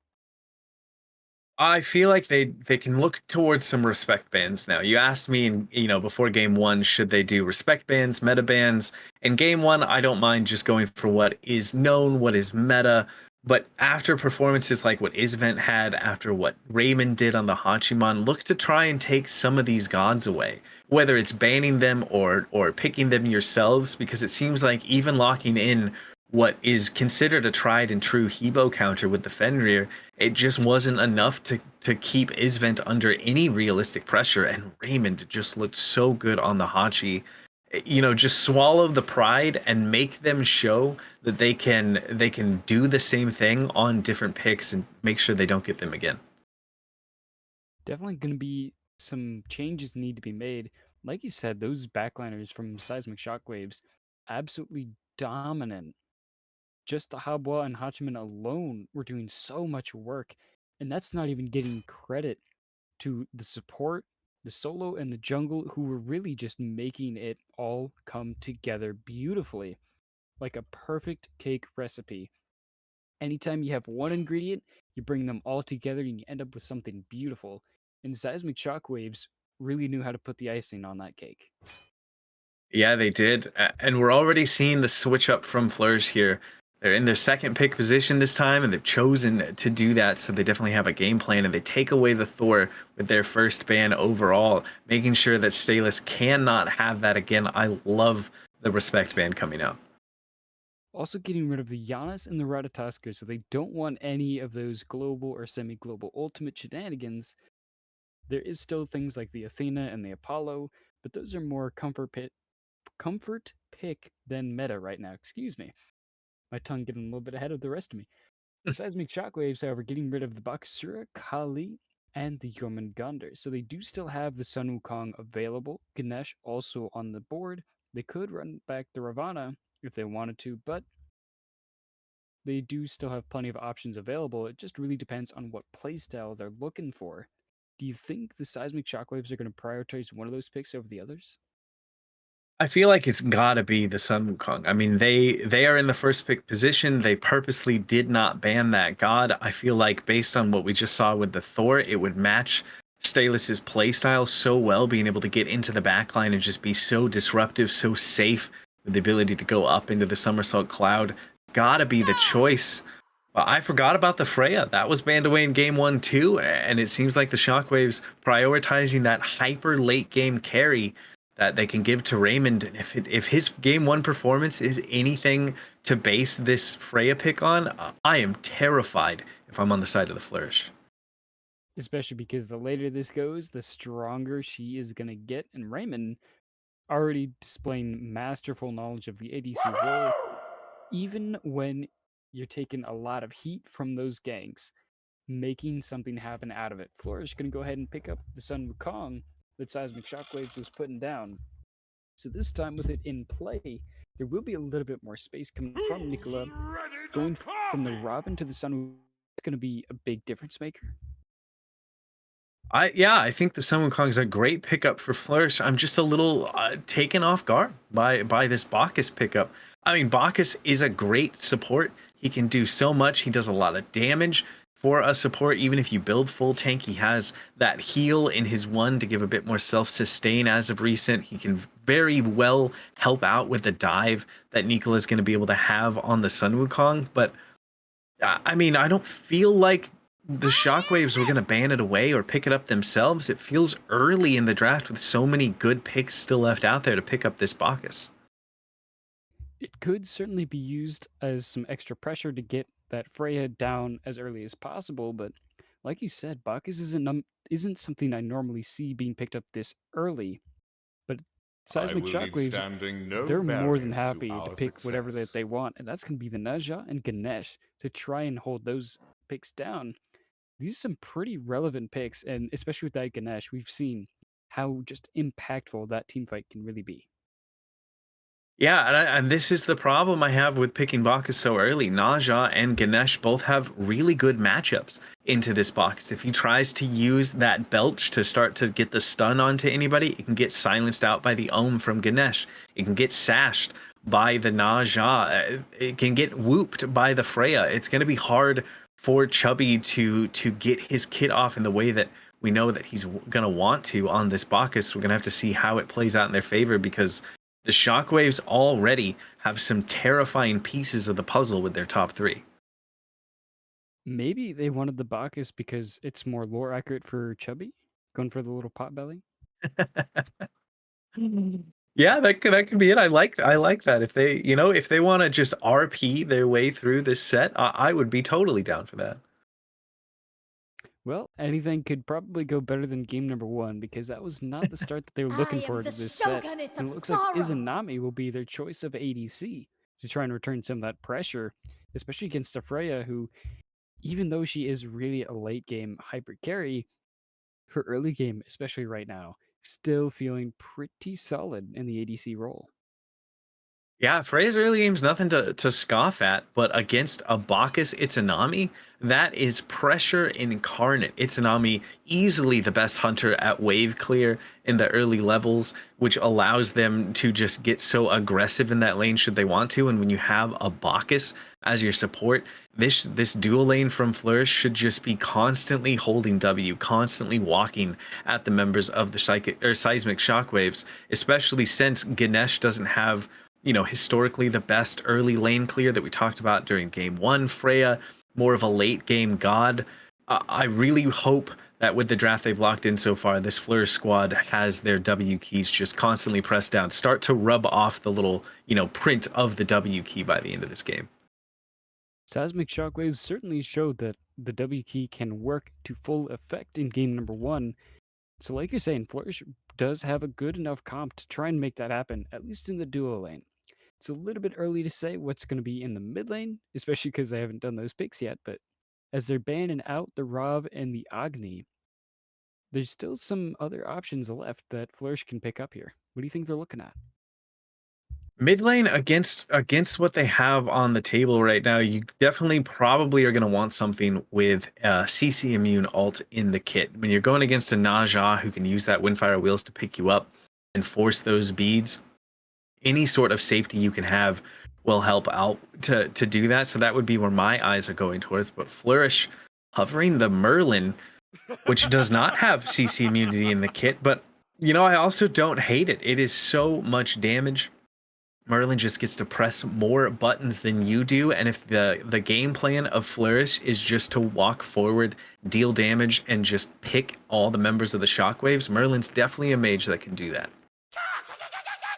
I feel like they can look towards some respect bans now. You asked me, in, before game one, should they do respect bans, meta bans? In game one, I don't mind just going for what is known, what is meta. But after performances like what iZVENT had, after what Raymond did on the Hachiman, look to try and take some of these gods away. Whether it's banning them or picking them yourselves, because it seems like even locking in what is considered a tried and true Hebo counter with the Fenrir, it just wasn't enough to keep iZVENT under any realistic pressure. And Raymond just looked so good on the Hachi. Just swallow the pride and make them show that they can do the same thing on different picks and make sure they don't get them again. Definitely going to be some changes need to be made. Like you said, those backliners from Seismic Shockwaves, absolutely dominant. Just the Habwa and Hachiman alone were doing so much work, and that's not even getting credit to the support, the solo, and the jungle who were really just making it all come together beautifully, like a perfect cake recipe. Anytime you have one ingredient, you bring them all together and you end up with something beautiful. And Seismic Shockwaves really knew how to put the icing on that cake. Yeah, they did. And we're already seeing the switch up from Flourish here. They're in their second pick position this time, and they've chosen to do that. So they definitely have a game plan, and they take away the Thor with their first ban overall, making sure that STAILUS cannot have that again. I love the respect ban coming out. Also getting rid of the Giannis and the Ratatoskr, so they don't want any of those global or semi-global ultimate shenanigans. There is still things like the Athena and the Apollo, but those are more comfort pick than meta right now. Excuse me. My tongue getting a little bit ahead of the rest of me. Seismic Shockwaves, however, getting rid of the Bakasura, Kali, and the Jormungandr. So they do still have the Sun Wukong available. Ganesh also on the board. They could run back the Ravana if they wanted to, but they do still have plenty of options available. It just really depends on what playstyle they're looking for. Do you think the Seismic Shockwaves are going to prioritize one of those picks over the others? I feel like it's gotta be the Sun Wukong. I mean, they are in the first pick position. They purposely did not ban that god. I feel like based on what we just saw with the Thor, it would match STAILUS's playstyle so well, being able to get into the backline and just be so disruptive, so safe, with the ability to go up into the somersault cloud. Gotta be the choice. But I forgot about the Freya. That was banned away in game one too, and it seems like the Shockwaves prioritizing that hyper late game carry that they can give to Raymond. And if his game one performance is anything to base this Freya pick on, I am terrified if I'm on the side of the Flourish. Especially because the later this goes, the stronger she is going to get. And Raymond already displaying masterful knowledge of the ADC role, even when you're taking a lot of heat from those ganks, making something happen out of it. Flourish going to go ahead and pick up the Sun Wukong that Seismic Shockwaves was putting down. So this time with it in play, there will be a little bit more space coming from Nikola, Who's ready to going from the coffee? Robin to the Sun going to be a big difference maker? I think the Sun Wukong is a great pickup for Flourish. I'm just a little taken off guard by this Bacchus pickup. I mean, Bacchus is a great support. He can do so much. He does a lot of damage for a support. Even if you build full tank, he has that heal in his one to give a bit more self-sustain as of recent. He can very well help out with the dive that Nikola is going to be able to have on the Sun Wukong. But I mean, I don't feel like the Shockwaves were going to ban it away or pick it up themselves. It feels early in the draft with so many good picks still left out there to pick up this Bacchus. It could certainly be used as some extra pressure to get that Freya down as early as possible, but like you said, Bacchus isn't something I normally see being picked up this early. But I Seismic will leave Shockwaves, standing no they're more than barrier to happy to our pick whatever that success. they want, and that's going to be the Naja and Ganesh to try and hold those picks down. These are some pretty relevant picks, and especially with that Ganesh, we've seen how just impactful that team fight can really be. Yeah, and this is the problem I have with picking Bacchus so early. Naja and Ganesh both have really good matchups into this box. If he tries to use that belch to start to get the stun onto anybody, it can get silenced out by the Ohm from Ganesh. It can get sashed by the Naja. It can get whooped by the Freya. It's going to be hard for Chubby to get his kit off in the way that we know that he's going to want to on this Bacchus. We're going to have to see how it plays out in their favor because the Shockwaves already have some terrifying pieces of the puzzle with their top three. Maybe they wanted the Bacchus because it's more lore accurate for Chubby, going for the little pot belly. Yeah, that could be it. I like that. If they if they want to just RP their way through this set, I would be totally down for that. Well, anything could probably go better than game number one because that was not the start that they were I looking am for the to this set. Shoguness And of it looks like Sorrow. Izanami will be their choice of ADC to try and return some of that pressure, especially against a Freya who, even though she is really a late game hyper carry, her early game, especially right now, still feeling pretty solid in the ADC role. Yeah, Frey's early game's nothing to scoff at, but against a Bacchus Itsunami, that is pressure incarnate. Itsunami easily the best hunter at wave clear in the early levels, which allows them to just get so aggressive in that lane should they want to. And when you have a Bacchus as your support, this dual lane from Flourish should just be constantly holding W, constantly walking at the members of the Seismic Shockwaves, especially since Ganesh doesn't have historically the best early lane clear that we talked about during game one. Freya, more of a late game god. I really hope that with the draft they've locked in so far, this Flourish squad has their W keys just constantly pressed down, start to rub off the little, print of the W key by the end of this game. Seismic Shockwaves certainly showed that the W key can work to full effect in game number one. So, like you're saying, Flourish does have a good enough comp to try and make that happen, at least in the duo lane. It's a little bit early to say what's going to be in the mid lane, especially because they haven't done those picks yet, but as they're banning out the Rav and the Agni, there's still some other options left that Flourish can pick up here. What do you think they're looking at? Mid lane against what they have on the table right now, you definitely probably are going to want something with CC immune alt in the kit. When you're going against a Naja who can use that Windfire Wheels to pick you up and force those beads, any sort of safety you can have will help out to do that. So that would be where my eyes are going towards. But Flourish hovering the Merlin, which does not have CC immunity in the kit, but I also don't hate it. It is so much damage. Merlin just gets to press more buttons than you do, and if the game plan of Flourish is just to walk forward, deal damage, and just pick all the members of the Shockwaves, Merlin's definitely a mage that can do that.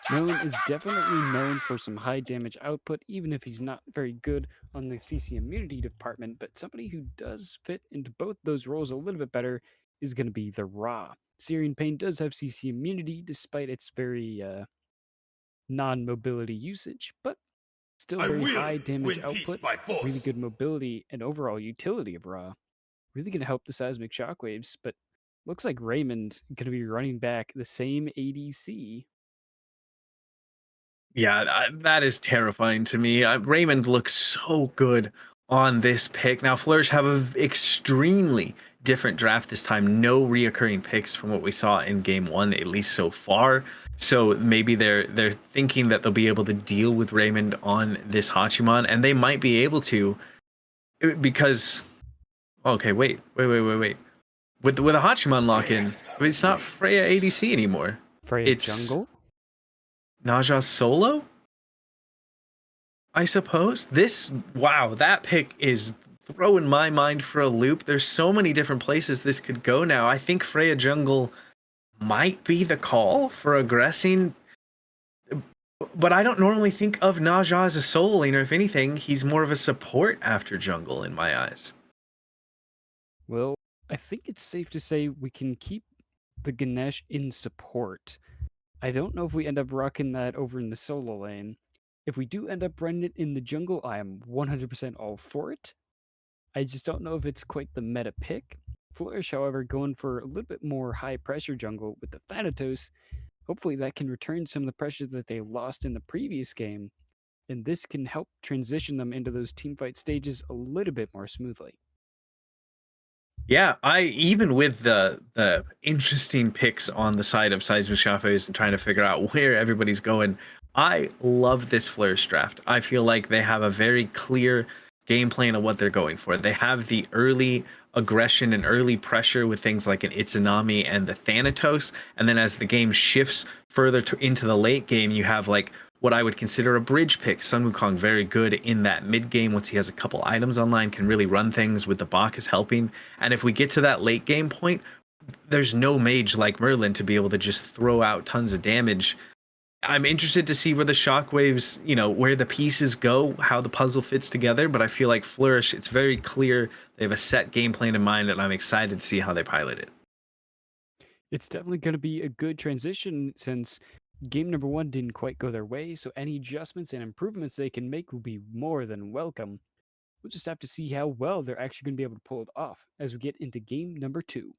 Merlin is definitely known for some high damage output, even if he's not very good on the CC immunity department, but somebody who does fit into both those roles a little bit better is going to be the Ra. Searing Pain does have CC immunity despite its very non-mobility usage, but still I very will high damage win peace output, by really force. good mobility, and overall utility of Ra. Really going to help the Seismic Shockwaves, but looks like Raymond going to be running back the same ADC. Yeah, that is terrifying to me. Raymond looks so good on this pick. Now, Flourish have a extremely different draft this time. No reoccurring picks from what we saw in game one, at least so far. So maybe they're thinking that they'll be able to deal with Raymond on this Hachiman, and they might be able to because okay, wait. With a Hachiman lock-in, it's not Freya ADC anymore. Freya It's jungle? Naja solo, I suppose. Wow, that pick is throwing my mind for a loop. There's so many different places this could go now. I think Freya jungle might be the call for aggressing, but I don't normally think of Naja as a solo laner. If anything, he's more of a support after jungle in my eyes. Well, I think it's safe to say we can keep the Ganesh in support. I don't know if we end up rocking that over in the solo lane. If we do end up running it in the jungle, I am 100% all for it. I just don't know if it's quite the meta pick. Flourish, however, going for a little bit more high pressure jungle with the Thanatos. Hopefully that can return some of the pressure that they lost in the previous game, and this can help transition them into those teamfight stages a little bit more smoothly. Yeah, I even with the interesting picks on the side of Seismic Shockwaves and trying to figure out where everybody's going, I love this Flourish draft. I feel like they have a very clear game plan of what they're going for. They have the early aggression and early pressure with things like an Itsunami and the Thanatos, and then as the game shifts further into the late game, you have like what I would consider a bridge pick. Sun Wukong very good in that mid game once he has a couple items online, can really run things with the Bacchus helping. And if we get to that late game point, there's no mage like Merlin to be able to just throw out tons of damage. I'm interested to see where the Shockwaves, where the pieces go, how the puzzle fits together. But I feel like Flourish, it's very clear they have a set game plan in mind, and I'm excited to see how they pilot it. It's definitely going to be a good transition since game number one didn't quite go their way, so any adjustments and improvements they can make will be more than welcome. We'll just have to see how well they're actually going to be able to pull it off as we get into game number two.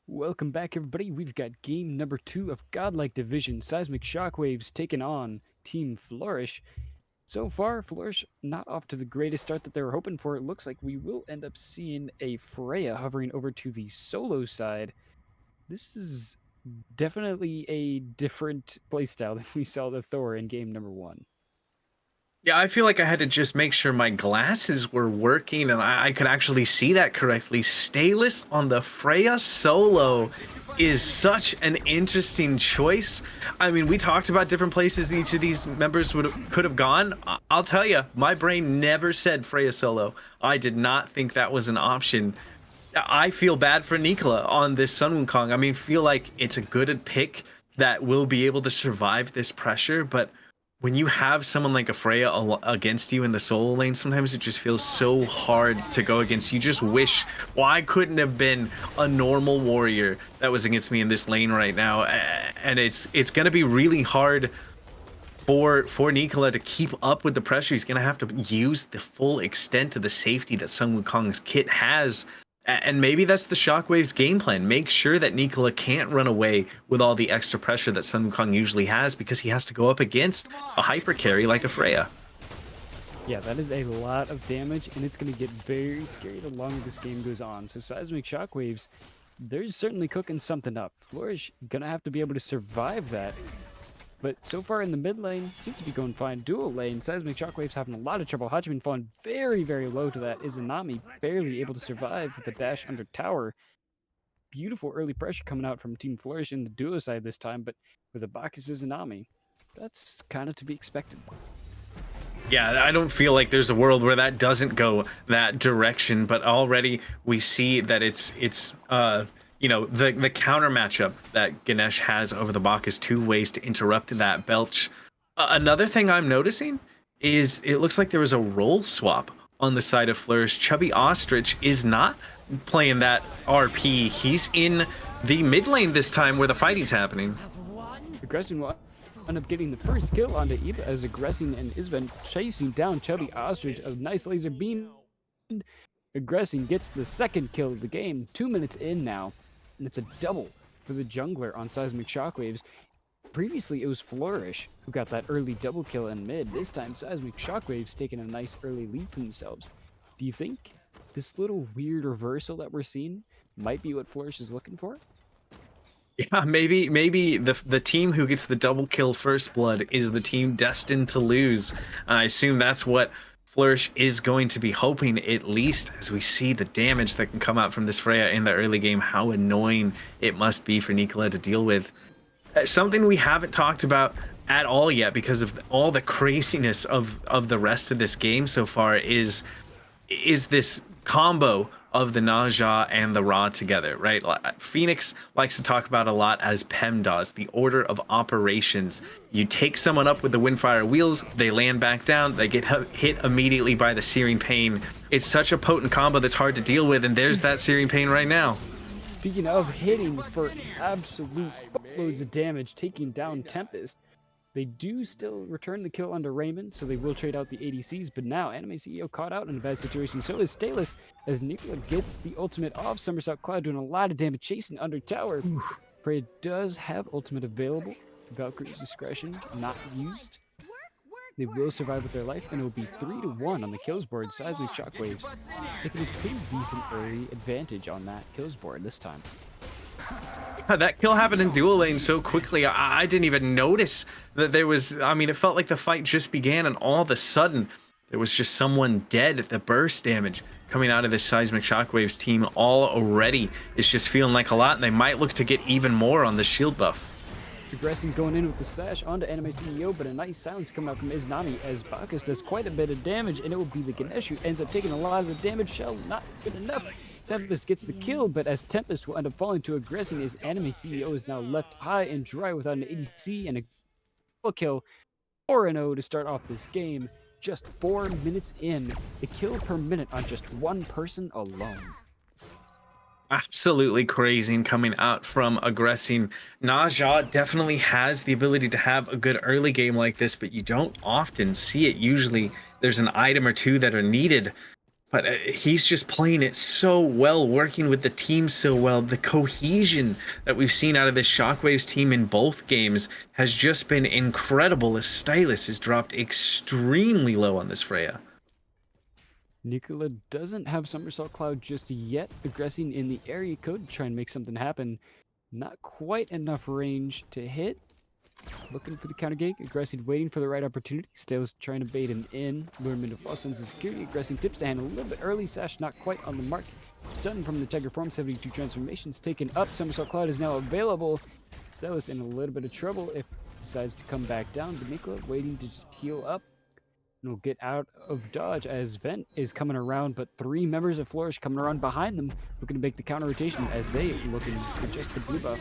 Welcome back, everybody. We've got game number two of Godlike Division. Seismic Shockwaves taking on Team Flourish. So far, Flourish not off to the greatest start that they were hoping for. It looks like we will end up seeing a Freya hovering over to the solo side. This is definitely a different playstyle than we saw the Thor in game number one. Yeah, I feel like I had to just make sure my glasses were working and I could actually see that correctly. STAILUS on the Freya solo is such an interesting choice. I mean, we talked about different places each of these members could have gone. I'll tell you, my brain never said Freya solo. I did not think that was an option. I feel bad for Nikola on this Sun Wukong. I mean, feel like it's a good pick that will be able to survive this pressure, but when you have someone like a Freya against you in the solo lane, sometimes it just feels so hard to go against. You just wish, well, I couldn't have been a normal warrior that was against me in this lane right now. And it's going to be really hard for Nikola to keep up with the pressure. He's going to have to use the full extent of the safety that Sun Wukong's kit has. And maybe that's the Shockwave's game plan. Make sure that Nikola can't run away with all the extra pressure that Sun Wukong usually has because he has to go up against a hyper carry like a Freya. Yeah, that is a lot of damage, and it's going to get very scary the longer this game goes on. So Seismic Shockwaves, they're certainly cooking something up. Flourish going to have to be able to survive that. But so far in the mid lane, seems to be going fine. Dual lane, Seismic Shockwaves having a lot of trouble. Hachiman falling very, very low to that. Izanami barely able to survive with a dash under tower. Beautiful early pressure coming out from Team Flourish in the duo side this time, but with a Bacchus Izanami, that's kind of to be expected. Yeah, I don't feel like there's a world where that doesn't go that direction, but already we see that it's the counter matchup that Ganesh has over the Bacchus, two ways to interrupt that belch. Another thing I'm noticing is it looks like there was a role swap on the side of Flourish. ChubbyOstrich is not playing that RP. He's in the mid lane this time where the fighting's happening. Aggressing end up getting the first kill onto Ibba as Aggressing and iZVENT chasing down ChubbyOstrich. A nice laser beam. Aggressing gets the second kill of the game, 2 minutes in now, and it's a double for the jungler on Seismic Shockwaves. Previously, it was Flourish who got that early double kill in mid. This time, Seismic Shockwaves taking a nice early lead for themselves. Do you think this little weird reversal that we're seeing might be what Flourish is looking for? Yeah, maybe the team who gets the double kill first blood is the team destined to lose. I assume that's what Flourish is going to be hoping, at least, as we see the damage that can come out from this Freya in the early game, how annoying it must be for Nikola to deal with. Something we haven't talked about at all yet, because of all the craziness of the rest of this game so far, is this combo of the Naja and the Ra together, right? Phoenix likes to talk about a lot as PEMDAS, the order of operations. You take someone up with the Windfire wheels, they land back down, they get hit immediately by the Searing Pain. It's such a potent combo that's hard to deal with, and there's that Searing Pain right now. Speaking of hitting for absolute loads of damage, taking down Tempest, they do still return the kill under Raymond, so they will trade out the ADCs, but now Animeceo caught out in a bad situation. So is STAILUS, as Nikola gets the ultimate off. Somersault Cloud doing a lot of damage chasing under tower. Freya does have ultimate available. Valkyrie's discretion not used. They will survive with their life, and it will be 3-1 on the kills board. Seismic Shockwaves taking a pretty decent early advantage on that kills board this time. That kill happened in dual lane so quickly, I didn't even notice that there was, I mean, it felt like the fight just began, and all of a sudden, there was just someone dead. The burst damage coming out of this Seismic Shockwaves team already is just feeling like a lot, and they might look to get even more on the shield buff. Aggressing going in with the slash onto Animeceo, but a nice silence coming out from Iznami as Bacchus does quite a bit of damage, and it will be the Ganesh who ends up taking a lot of the damage. Shell not good enough. Tempest gets the kill, but as Tempest will end up falling to Aggressing, his Animeceo is now left high and dry without an ADC and a kill. 4-0 to start off this game. Just 4 minutes in, the kill per minute on just one person alone. Absolutely crazy coming out from Aggressing. Naja definitely has the ability to have a good early game like this, but you don't often see it. Usually there's an item or two that are needed, but he's just playing it so well, working with the team so well. The cohesion that we've seen out of this Shockwaves team in both games has just been incredible, as STAILUS has dropped extremely low on this Freya. Nikola doesn't have Somersault Cloud just yet. Aggressing in the area code to try and make something happen. Not quite enough range to hit. Looking for the counter gank. Aggressing waiting for the right opportunity. STAILUS trying to bait him in. Lure him into false sense of security. Aggressing tips the hand a little bit early. Sash not quite on the mark. Done from the Tiger form. 72 transformations taken up. Somersault Cloud is now available. STAILUS in a little bit of trouble if he decides to come back down. But Nikola waiting to just heal up. Will get out of dodge as Vent is coming around, but 3 members of Flourish coming around behind them, looking to make the counter rotation as they looking for just the blue buff.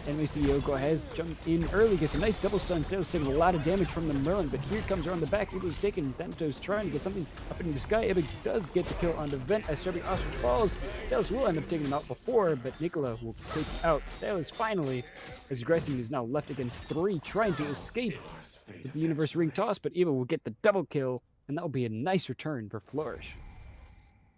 Animeceo go ahead, jump in early, gets a nice double stun. STAILUS taking a lot of damage from the Merlin, but here comes around the back. IbbaWasTaken taken. Thanatos trying to get something up in the sky. Ibba does get the kill on the Vent as ChubbyOstrich falls. STAILUS will end up taking him out before, but Nikola will take out STAILUS finally, as Aggressing is now left against 3, trying to escape with the Universe Ring toss, but Ibba will get the double kill, and that will be a nice return for Flourish.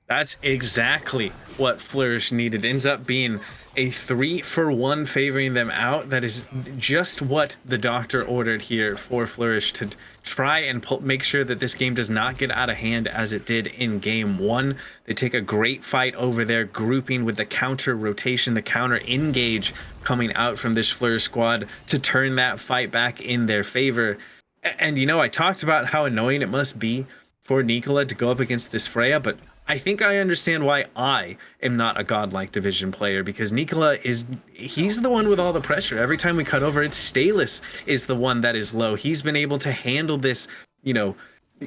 That's exactly what Flourish needed. Ends up being a 3-for-1 favoring them out. That is just what the doctor ordered here for Flourish, to try and make sure that this game does not get out of hand as it did in game 1. They take a great fight over there, grouping with the counter rotation, the counter engage coming out from this Flourish squad to turn that fight back in their favor. And you know, I talked about how annoying it must be for Nikola to go up against this Freya, but I think I understand why I am not a Godlike division player, because Nikola he's the one with all the pressure. Every time we cut over, it's STAILUS is the one that is low. He's been able to handle this, you know,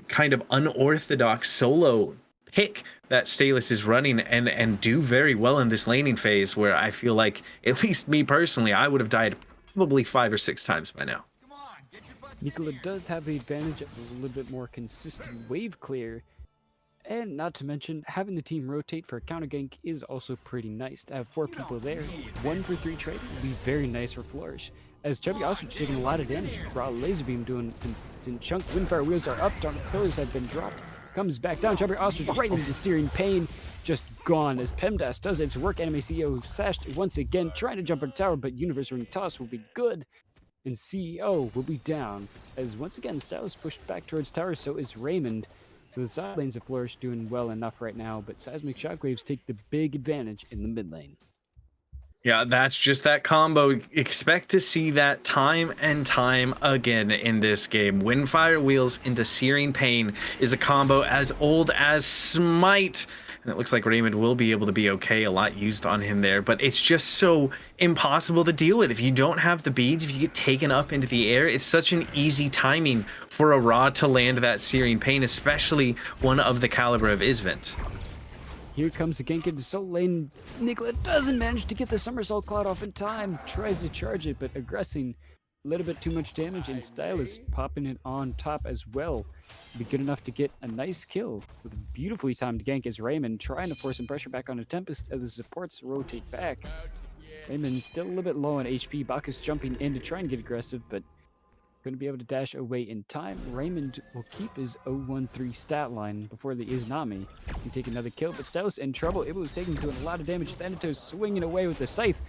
kind of unorthodox solo pick that STAILUS is running and do very well in this laning phase, where I feel like, at least me personally, I would have died probably 5 or 6 times by now. Nikola does have the advantage of a little bit more consistent wave clear, and not to mention, having the team rotate for a counter gank is also pretty nice. To have 4 people there, 1 for 3 trade would be very nice for Flourish, as ChubbyOstrich taking a lot of damage. Raw Laser Beam doing in chunk. Windfire Wheels are up. Dark Pillars have been dropped. Comes back down. ChubbyOstrich right into the Searing Pain. Just gone as PEMDAS does its work. Animeceo sashed once again, trying to jump on the tower, but Universe Ring Toss will be good. And CEO will be down. As once again, STAILUS pushed back towards tower, so is Raymond. So the side lanes of Flourish doing well enough right now, but Seismic Shockwaves take the big advantage in the mid lane. Yeah, that's just that combo. Expect to see that time and time again in this game. Windfire Wheels into Searing Pain is a combo as old as Smite. And it looks like Raymond will be able to be okay. A lot used on him there, but it's just so impossible to deal with. If you don't have the beads, if you get taken up into the air, it's such an easy timing for a Ra to land that Searing Pain, especially one of the caliber of iZVENT. Here comes the gank into soul lane. Nikola doesn't manage to get the somersault cloud off in time. Tries to charge it, but Aggressing a little bit too much damage, and STAILUS popping it on top as well. Be good enough to get a nice kill with a beautifully timed gank as Raymond trying to force some pressure back on Tempest as the supports rotate back. Raymond still a little bit low on HP. Bacchus jumping in to try and get aggressive, but going to be able to dash away in time. Raymond will keep his 0-1-3 stat line before the Izanami and take another kill, but STAILUS in trouble. IbbaWasTaken doing a lot of damage. Thanatos swinging away with the scythe.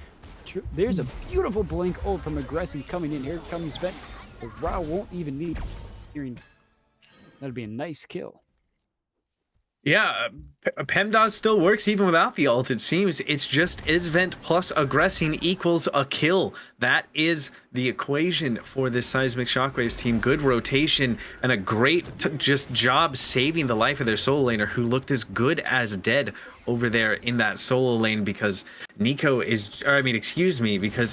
There's a beautiful blink ult from Aggressing coming in. Here comes Vent. The Ra won't even need hearing. That'll be a nice kill. Yeah, PEMDAS still works even without the ult, it seems. It's just iZVENT plus Aggressing equals a kill. That is the equation for this Seismic Shockwaves team. Good rotation and a great just job saving the life of their solo laner, who looked as good as dead over there in that solo lane, because because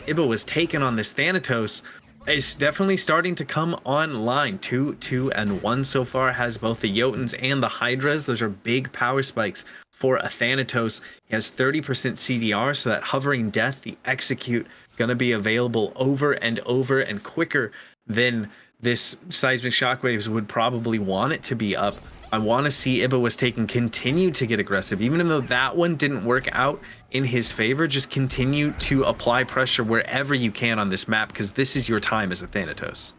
IbbaWasTaken on this Thanatos is definitely starting to come online. 2, 2, and 1 so far. Has both the Jotuns and the Hydras. Those are big power spikes for a Thanatos. He has 30% CDR, so that hovering death, the execute, gonna be available over and over and quicker than this Seismic Shockwaves would probably want it to be up. I want to see IbbaWasTaken continue to get aggressive, even though that one didn't work out in his favor. Just continue to apply pressure wherever you can on this map, because this is your time as a Thanatos.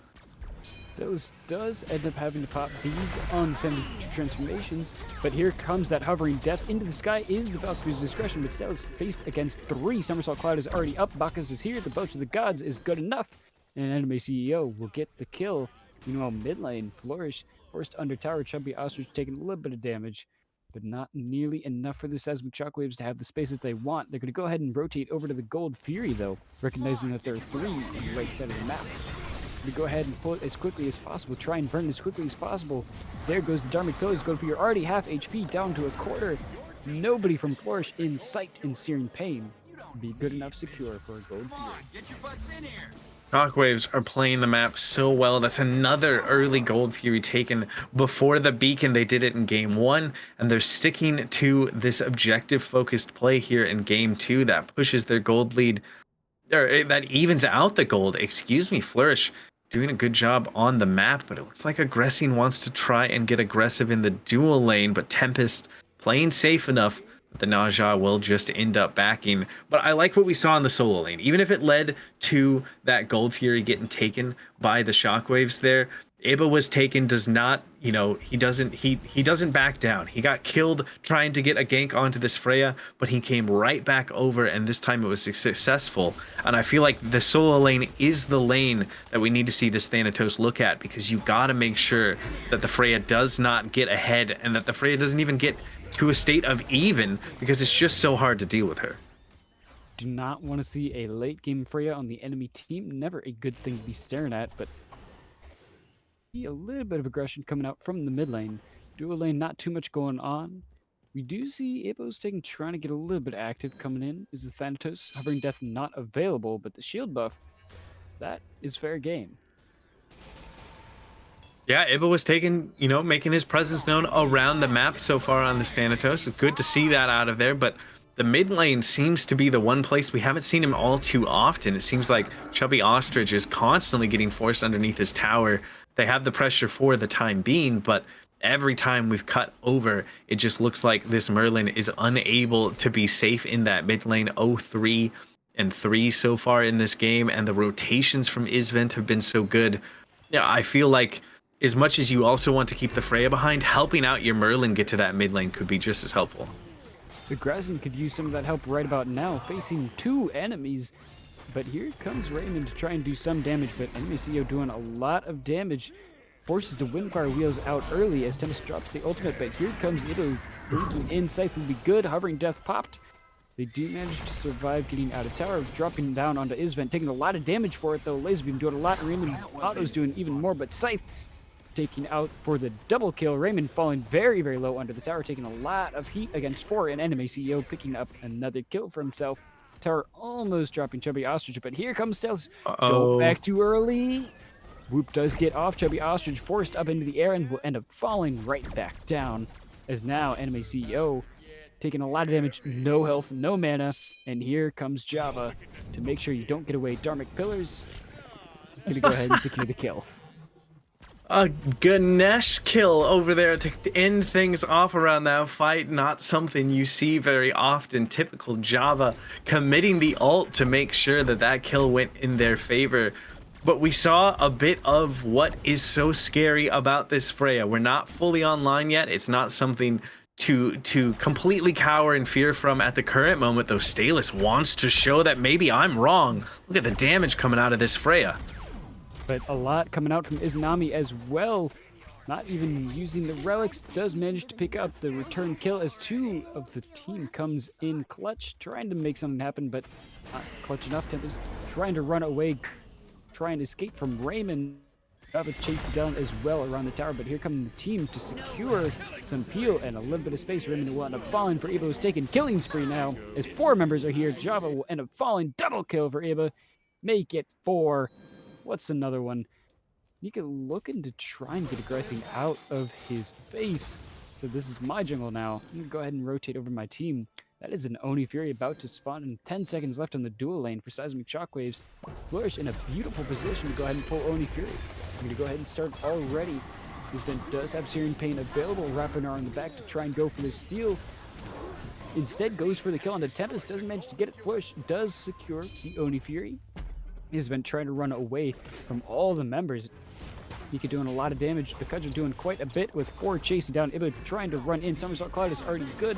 STAILUS does end up having to pop beads on some transformations, but here comes that hovering death into the sky. Is the Valkyrie's discretion, but STAILUS faced against 3. Somersault Cloud is already up. Bacchus is here. The Belch of the Gods is good enough, and Animeceo will get the kill. Meanwhile, mid lane, Flourish forced under tower. ChubbyOstrich taking a little bit of damage, but not nearly enough for the Seismic Shockwaves to have the spaces they want. They're going to go ahead and rotate over to the Gold Fury, though, recognizing that there are 3 on the right side of the map. We go ahead and pull it as quickly as possible, try and burn it as quickly as possible. There goes the Dharmic Pillars. Gold Fury already half HP, down to a quarter. Nobody from Flourish in sight in Searing Pain. Be good enough secure for a Gold Fury. Get your butts in here. Shockwaves are playing the map so well. That's another early Gold Fury taken before the beacon. They did it in game 1, and they're sticking to this objective focused play here in game 2 that pushes their gold lead, or that evens out the gold. Excuse me. Flourish doing a good job on the map, but it looks like Aggressing wants to try and get aggressive in the dual lane, but Tempest playing safe enough. The Naja will just end up backing. But I like what we saw in the solo lane. Even if it led to that Gold Fury getting taken by the Shockwaves there, IbbaWasTaken does not, he doesn't back down. He got killed trying to get a gank onto this Freya, but he came right back over, and this time it was successful. And I feel like the solo lane is the lane that we need to see this Thanatos look at, because you got to make sure that the Freya does not get ahead, and that the Freya doesn't even get to a state of even, because it's just so hard to deal with her. Do not want to see a late game Freya on the enemy team. Never a good thing to be staring at, but a little bit of aggression coming out from the mid lane. Dual lane, not too much going on. We do see IbbaWasTaken trying to get a little bit active coming in. Is the Thanatos hovering death not available, but the shield buff, that is fair game. Yeah, IbbaWasTaken, making his presence known around the map so far on this Thanatos. It's good to see that out of there, but the mid lane seems to be the one place we haven't seen him all too often. It seems like ChubbyOstrich is constantly getting forced underneath his tower. They have the pressure for the time being, but every time we've cut over, it just looks like this Merlin is unable to be safe in that mid lane. 0-3 and 3 so far in this game, and the rotations from iZVENT have been so good. Yeah, I feel like as much as you also want to keep the Freya behind, helping out your Merlin get to that mid lane could be just as helpful. Aggressing could use some of that help right about now, facing 2 enemies. But here comes Raymond to try and do some damage, but Animeceo doing a lot of damage. Forces the Windfire wheels out early as Tempest drops the ultimate, but here comes Ibba breaking in. Scythe will be good. Hovering Death popped. They do manage to survive getting out of tower, dropping down onto iZVENT, taking a lot of damage for it though. Laser Beam doing a lot, Raymond Otto's doing even more, but Scythe taking out for the double kill. Raymond falling very, very low under the tower, taking a lot of heat against 4, and Animeceo picking up another kill for himself. Tower almost dropping ChubbyOstrich, but here comes STAILUS. Don't back too early. Whoop does get off. ChubbyOstrich forced up into the air and will end up falling right back down. As now Animeceo taking a lot of damage, no health, no mana, and here comes Java to make sure you don't get away. Dharmic Pillars gonna go ahead and secure the kill. A Ganesh kill over there to end things off around that fight. Not something you see very often. Typical Java committing the ult to make sure that that kill went in their favor. But we saw a bit of what is so scary about this Freya. We're not fully online yet. It's not something to completely cower in fear from at the current moment, though. STAILUS wants to show that maybe I'm wrong. Look at the damage coming out of this Freya. But a lot coming out from Izanami as well. Not even using the relics, does manage to pick up the return kill as 2 of the team comes in clutch, trying to make something happen, but not clutch enough. Tempest trying to run away, trying to escape from Raymond. Java chasing down as well around the tower, but here comes the team to secure some peel and a little bit of space. Raymond will end up falling for IbbaWasTaken. Killing spree now as 4 members are here. Java will end up falling. Double kill for Ibba. Make it 4. What's another one? Nika looking to try and get Aggressing out of his face. So this is my jungle now. I'm going to go ahead and rotate over my team. That is an Oni Fury about to spawn in 10 seconds left on the dual lane for Seismic Shockwaves. Flourish in a beautiful position to go ahead and pull Oni Fury. I'm going to go ahead and start already. iZVENT does have Searing Pain available. Wrapping on the back to try and go for the steal. Instead goes for the kill on the Tempest. Doesn't manage to get it. Flourish does secure the Oni Fury. He's been trying to run away from all the members. Nika doing a lot of damage. The Kudger doing quite a bit with 4 chasing down. Ibba trying to run in. Somersault Cloud is already good.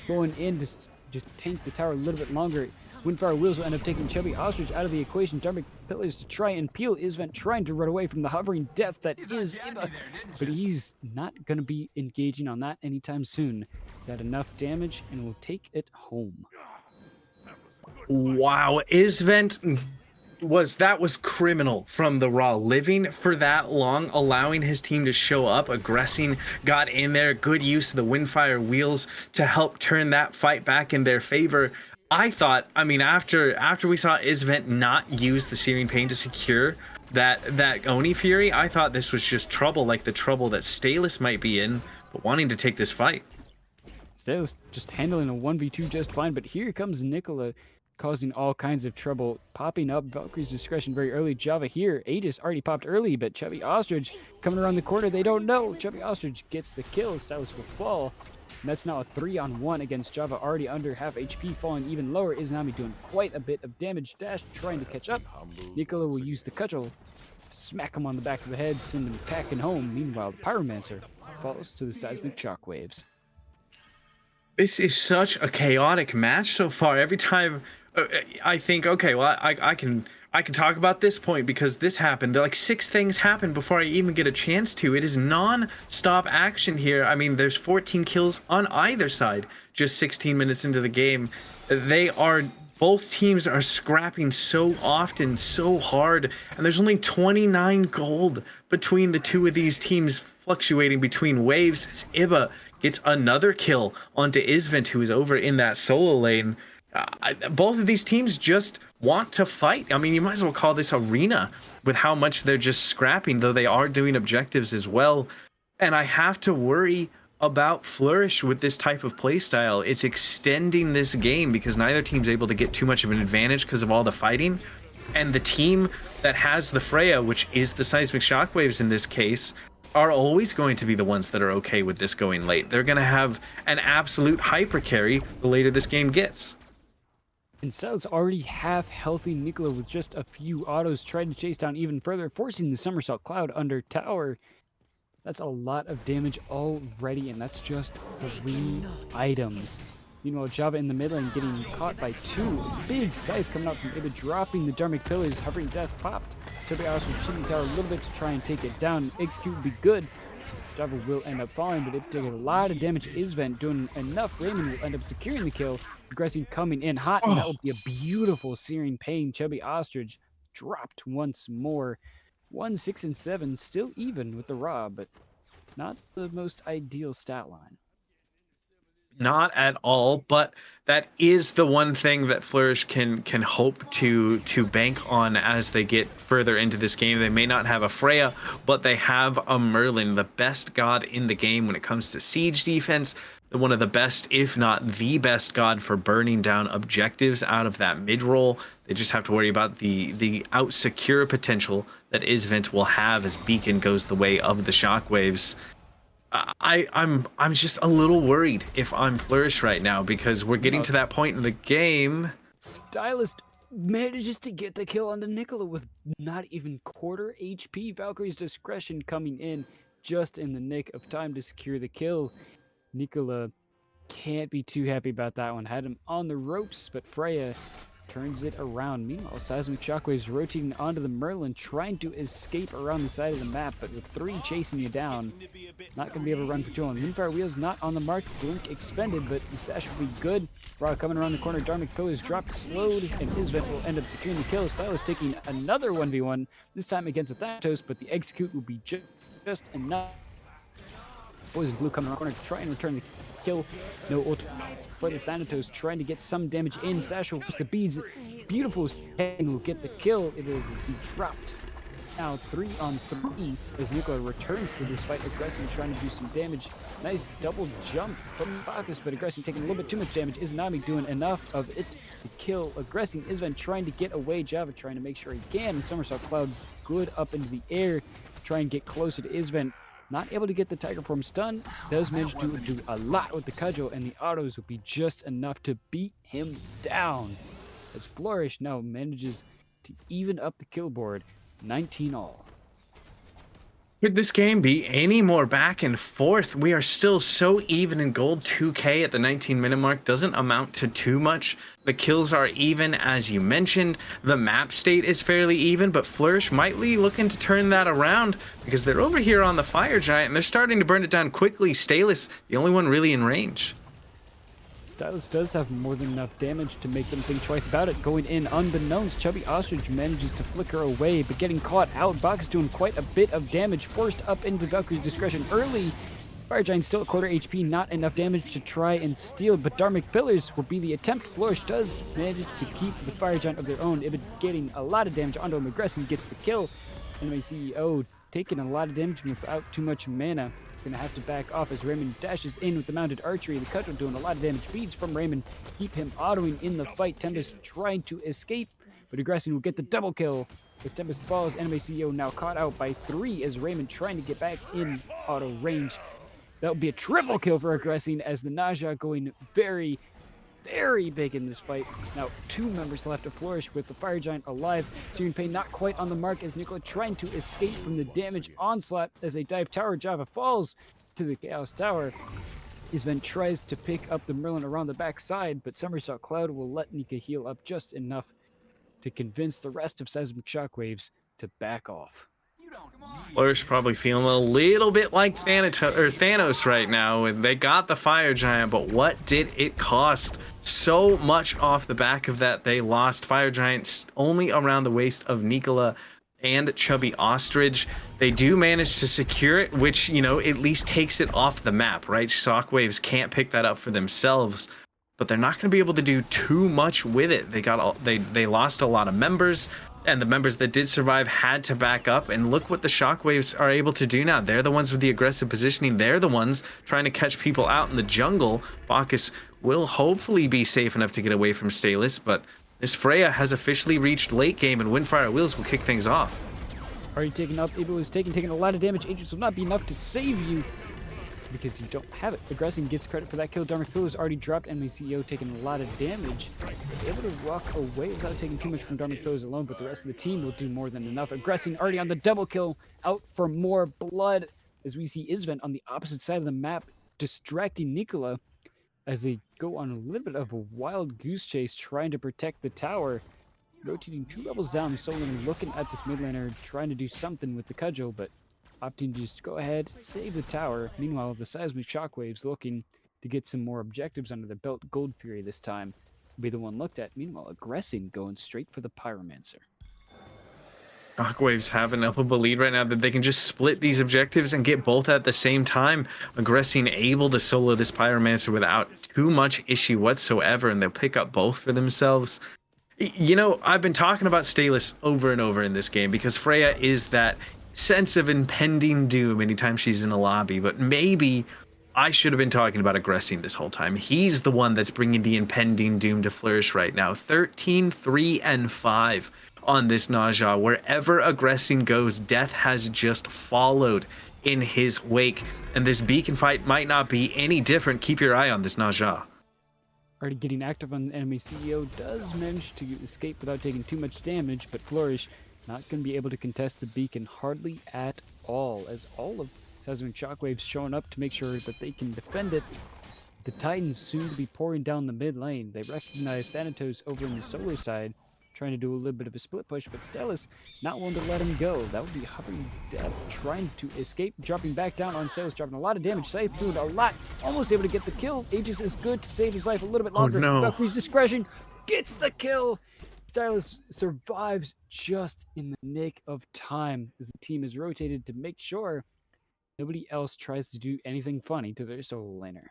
Going in to just tank the tower a little bit longer. Windfire Wheels will end up taking ChubbyOstrich out of the equation. Dharmic Pillars to try and peel. iZVENT trying to run away from the hovering death that is Ibba. But he's not going to be engaging on that anytime soon. Got enough damage and will take it home. Wow, iZVENT was criminal from the raw, living for that long, allowing his team to show up. Aggressing got in there, good use of the Windfire wheels to help turn that fight back in their favor. I thought, I mean, after we saw iZVENT not use the Searing Pain to secure that Oni Fury, I thought this was just trouble, like the trouble that STAILUS might be in, but wanting to take this fight. STAILUS just handling a 1v2 just fine, but here comes Nikola, causing all kinds of trouble, popping up Valkyrie's Discretion very early. Java here, Aegis already popped early, but ChubbyOstrich coming around the corner, they don't know. ChubbyOstrich gets the kill, STAILUS will fall. And that's now a 3-on-1 against Java, already under half HP, falling even lower. Izanami doing quite a bit of damage. Dash trying to catch up. Nikola will use the cudgel to smack him on the back of the head, send him packing home. Meanwhile, the Pyromancer falls to the Seismic Shockwaves. This is such a chaotic match so far. Every time I think, okay, well, I can talk about this point because this happened. Like 6 things happen before I even get a chance to. It is non-stop action here. I mean, there's 14 kills on either side. Just 16 minutes into the game, both teams are scrapping so often, so hard, and there's only 29 gold between the 2 of these teams, fluctuating between waves as Ibba gets another kill onto iZVENT, who is over in that solo lane. Both of these teams just want to fight. I mean, you might as well call this arena with how much they're just scrapping, though they are doing objectives as well. And I have to worry about Flourish with this type of playstyle. It's extending this game because neither team's able to get too much of an advantage because of all the fighting. And the team that has the Freya, which is the Seismic Shockwaves in this case, are always going to be the ones that are okay with this going late. They're going to have an absolute hyper carry the later this game gets. And STAILUS already half healthy Nikola with just a few autos trying to chase down even further, forcing the Somersault Cloud under tower. That's a lot of damage already, and that's just 3 items. Meanwhile, Java in the mid lane getting caught by 2. Big scythe coming out from Ibba, dropping the Dharmic Pillars. Hovering Death popped. ChubbyOstrich shooting tower a little bit to try and take it down. Execute would be good. Java will end up falling, but it took a lot of damage. iZVENT doing enough. Raymond will end up securing the kill. Aggressing coming in hot, and that will be a beautiful searing pain. ChubbyOstrich dropped once more. 1, 6, and 7, still even with the Raw, but not the most ideal stat line. Not at all, but that is the one thing that Flourish can hope to bank on as they get further into this game. They may not have a Freya, but they have a Merlin, the best god in the game when it comes to siege defense. One of the best, if not the best god for burning down objectives out of that mid roll. They just have to worry about the out secure potential that iZVENT will have as Beacon goes the way of the Shockwaves. I'm just a little worried if I'm Flourish right now, because we're getting to that point in the game. STAILUS manages to get the kill on the Nikola with not even quarter HP. Valkyrie's Discretion coming in just in the nick of time to secure the kill. Nikola can't be too happy about that one. Had him on the ropes, but Freya turns it around. Meanwhile, Seismic Shockwaves rotating onto the Merlin, trying to escape around the side of the map, but with 3 chasing you down, not going to be able to run for too long. Moonfire Wheels not on the mark. Blink expended, but the sash will be good. Raw coming around the corner. Dharmic Pillars dropped, slowed, and iZVENT will end up securing the kill. STAILUS taking another 1v1, this time against a Thanatos, but the execute will be just enough. Boys in blue coming around the corner to try and return the kill. No ult for the Thanatos, trying to get some damage in. Sasha with the beads. Beautiful and will get the kill. It will be dropped. Now 3 on 3 as Nikola returns to this fight. Aggressing, trying to do some damage. Nice double jump from Bacchus, but Aggressing taking a little bit too much damage. iZVENT doing enough of it to kill Aggressing. iZVENT trying to get away. Java trying to make sure he can. Somersault Cloud good up into the air. Try and get closer to iZVENT. Not able to get the Tiger Form stun, does manage to do a lot with the cudgel, and the autos will be just enough to beat him down. As Flourish now manages to even up the kill board, 19 all. Could this game be any more back and forth? We are still so even in gold. 2k at the 19-minute mark doesn't amount to too much. The kills are even, as you mentioned. The map state is fairly even, but Flourish might be looking to turn that around, because they're over here on the Fire Giant and they're starting to burn it down quickly. STAILUS, the only one really in range. STAILUS does have more than enough damage to make them think twice about it. Going in unbeknownst, ChubbyOstrich manages to flicker away, but getting caught out. Box doing quite a bit of damage, forced up into Valkyrie's Discretion early. Fire Giant still at quarter HP, not enough damage to try and steal, but Dharmic Pillars will be the attempt. Flourish does manage to keep the Fire Giant of their own. Ibba getting a lot of damage onto him. Aggressing gets the kill. Animeceo taking a lot of damage without too much mana. Gonna have to back off as Raymond dashes in with the mounted archery. The cudgel doing a lot of damage. Beads from Raymond keep him autoing in the fight. Tempest trying to escape, but Aggressing will get the double kill. As Tempest falls, Animeceo now caught out by 3 as Raymond trying to get back in auto range. That will be a triple kill for Aggressing as the Nausea going very big in this fight. Now 2 members left to Flourish with the Fire Giant alive. Searing Pain not quite on the mark as Nikola trying to escape from the damage onslaught as they dive tower. Java falls to the Chaos Tower. iZVENT tries to pick up the Merlin around the backside, but Somersault Cloud will let Nika heal up just enough to convince the rest of Seismic Shockwaves to back off. Flourish probably feeling a little bit like Thanos right now. They got the Fire Giant, but what did it cost? So much off the back of that. They lost Fire Giants only around the waist of Nikola and ChubbyOstrich. They do manage to secure it, which, you know, at least takes it off the map, right? Shockwaves can't pick that up for themselves, but they're not going to be able to do too much with it. They lost a lot of members, and the members that did survive had to back up, and look what the Shockwaves are able to do now. They're the ones with the aggressive positioning. They're the ones trying to catch people out in the jungle. Bacchus will hopefully be safe enough to get away from STAILUS, but this Freya has officially reached late game, and Windfire Wheels will kick things off. Already taken up. IbbaWasTaken taking a lot of damage. Agents will not be enough to save you. because you don't have it. Aggressing gets credit for that kill. Dharmic is already dropped. Animeceo taking a lot of damage. Able to walk away without taking too much from Dharmic alone, but the rest of the team will do more than enough. Aggressing already on the double kill, out for more blood, as we see iZVENT on the opposite side of the map, distracting Nikola as they go on a little bit of a wild goose chase, trying to protect the tower. Rotating 2 levels down, Solon looking at this mid laner, trying to do something with the cudgel, but opting to just go ahead, save the tower. Meanwhile, the Seismic Shockwaves looking to get some more objectives under their belt. Gold Fury this time will be the one looked at. Meanwhile, Aggressing going straight for the Pyromancer. Shockwaves have enough of a lead right now that they can just split these objectives and get both at the same time. Aggressing able to solo this Pyromancer without too much issue whatsoever, and they'll pick up both for themselves. You know, I've been talking about STAILUS over and over in this game because Freya is that sense of impending doom anytime she's in a lobby, but maybe I should have been talking about Aggressing this whole time. He's the one that's bringing the impending doom to Flourish right now. 13, 3, and 5 on this Naja. Wherever Aggressing goes, death has just followed in his wake, and this beacon fight might not be any different. Keep your eye on this Naja. Already getting active on the enemy. CEO does manage to escape without taking too much damage, but Flourish not going to be able to contest the beacon hardly at all, as all of Seismic Shockwaves showing up to make sure that they can defend it. The Titans soon to be pouring down the mid lane. They recognize Thanatos over on the solar side, trying to do a little bit of a split push, but STAILUS not willing to let him go. That would be Hovering Death trying to escape, dropping back down on STAILUS, dropping a lot of damage. Safe doing a lot, almost able to get the kill. Aegis is good to save his life a little bit longer. Oh, no. Valkyrie's discretion gets the kill. STAILUS survives just in the nick of time as the team is rotated to make sure nobody else tries to do anything funny to their solo laner.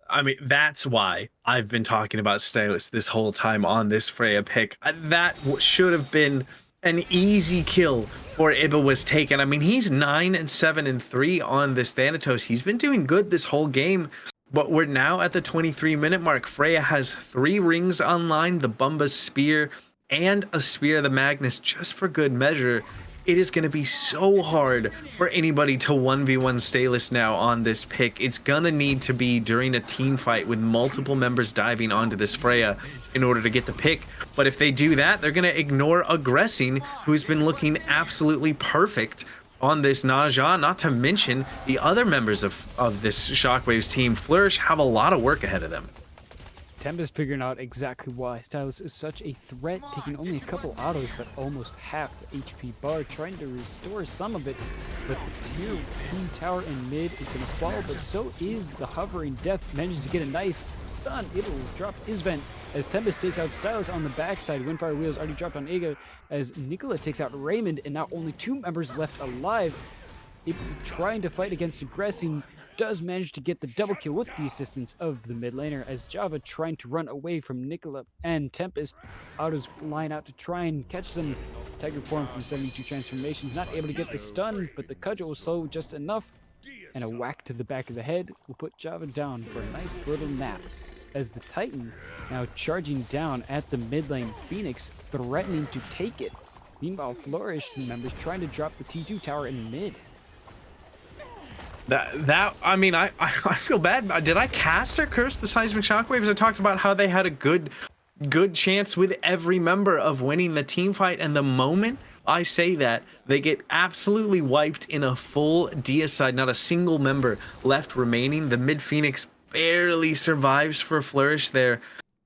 I mean, that's why I've been talking about STAILUS this whole time on this Freya pick. That should have been an easy kill for IbbaWasTaken. I mean, he's 9 and 7 and 3 on this Thanatos. He's been doing good this whole game, but we're now at the 23-minute mark. Freya has 3 rings online, the Bumba's Spear and a Spear of the Magnus, just for good measure. It is going to be so hard for anybody to 1v1 STAILUS now on this pick. It's going to need to be during a team fight with multiple members diving onto this Freya in order to get the pick. But if they do that, they're going to ignore Aggressing, who's been looking absolutely perfect on this Naja. Not to mention the other members of this Shockwaves team. Flourish have a lot of work ahead of them. Tempest figuring out exactly why STAILUS is such a threat, taking only a couple autos, but almost half the HP bar, trying to restore some of it. But the tier 2 tower in mid is going to fall, but so is the Hovering Death. Manages to get a nice stun. It'll drop iZVENT as Tempest takes out STAILUS on the backside. Windfire Wheels already dropped on Ega as Nikola takes out Raymond, and now only 2 members left alive. Trying to fight against Aggressing, does manage to get the double kill with the assistance of the mid laner as Java trying to run away from Nikola and Tempest. Autos flying out to try and catch them. Tiger form from 72 transformations, not able to get the stun, but the cudgel will slow just enough, and a whack to the back of the head will put Java down for a nice little nap. As the Titan now charging down at the mid lane, Phoenix threatening to take it. Meanwhile, Flourish members trying to drop the T2 tower in mid. I mean, I feel bad. Did I cast or curse the Seismic Shockwaves? I talked about how they had a good chance with every member of winning the team fight, and the moment I say that, they get absolutely wiped in a full deicide. Not a single member left remaining. The mid Phoenix barely survives for Flourish there.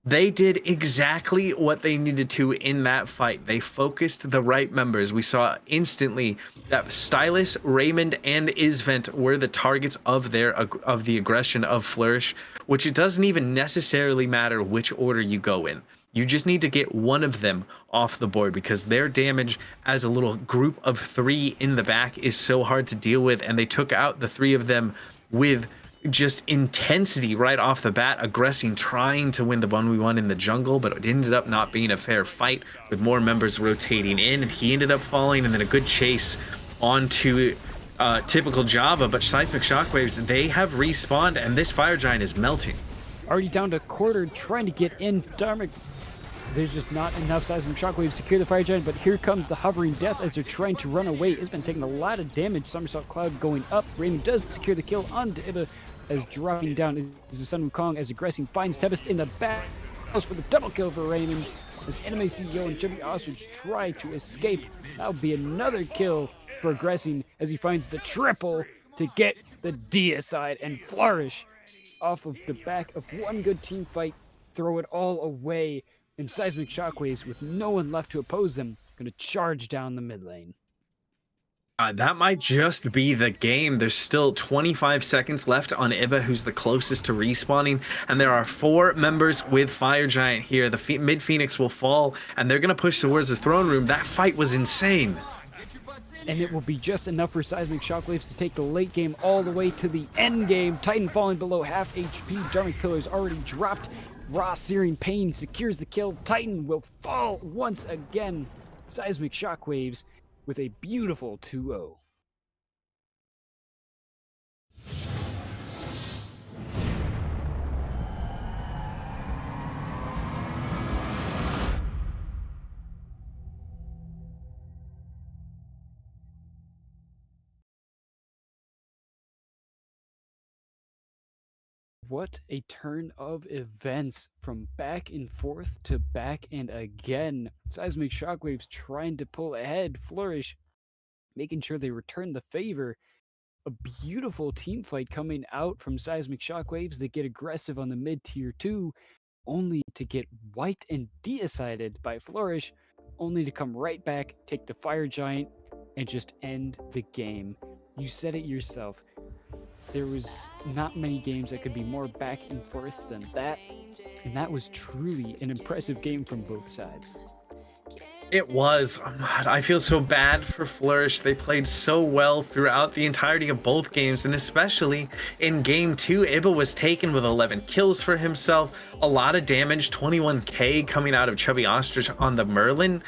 They did exactly what they needed to in that fight. They focused the right members. We saw instantly that STAILUS, Raymond, and iZVENT were the targets of the aggression of Flourish, which it doesn't even necessarily matter which order you go in. You just need to get one of them off the board because their damage as a little group of 3 in the back is so hard to deal with, and they took out the 3 of them with just intensity right off the bat. Aggressing, trying to win the 1v1 in the jungle, but it ended up not being a fair fight with more members rotating in, and he ended up falling, and then a good chase onto TypicalJava. But Seismic Shockwaves, they have respawned, and this fire giant is melting. Already down to quarter, trying to get in. Dharmic There's just not enough Seismic Shockwaves to secure the Fire Giant, but here comes the Hovering Death as they're trying to run away. It's been taking a lot of damage. Somersault Cloud going up. Raymond does secure the kill onto Ibba as dropping down is the Sun Wukong as Aggressing finds Tempest in the back. Goes for the double kill for Raymond as Animeceo and ChubbyOstrich try to escape. That'll be another kill for Aggressing as he finds the triple to get the deicide, and Flourish off of the back of one good team fight throw it all away, and Seismic Shockwaves with no one left to oppose them gonna charge down the mid lane. That might just be the game. There's still 25 seconds left on Ibba, who's the closest to respawning, and there are 4 members with Fire Giant here. The mid Phoenix will fall, and they're going to push towards the throne room. That fight was insane. And it will be just enough for Seismic Shockwaves to take the late game all the way to the end game. Titan falling below half HP. Dharmic Pillar's already dropped. Raw Searing Pain secures the kill. Titan will fall once again. Seismic Shockwaves with a beautiful 2-0. What a turn of events from back and forth to back and again. Seismic Shockwaves trying to pull ahead. Flourish making sure they return the favor. A beautiful team fight coming out from Seismic Shockwaves. They get aggressive on the mid tier 2, only to get wiped and decided by Flourish, only to come right back, take the Fire Giant, and just end the game. You said it yourself. There was not many games that could be more back and forth than that, and that was truly an impressive game from both sides. It was. Oh, God, I feel so bad for Flourish. They played so well throughout the entirety of both games, and especially in game 2, IbbaWasTaken with 11 kills for himself, a lot of damage, 21k coming out of ChubbyOstrich on the Merlin.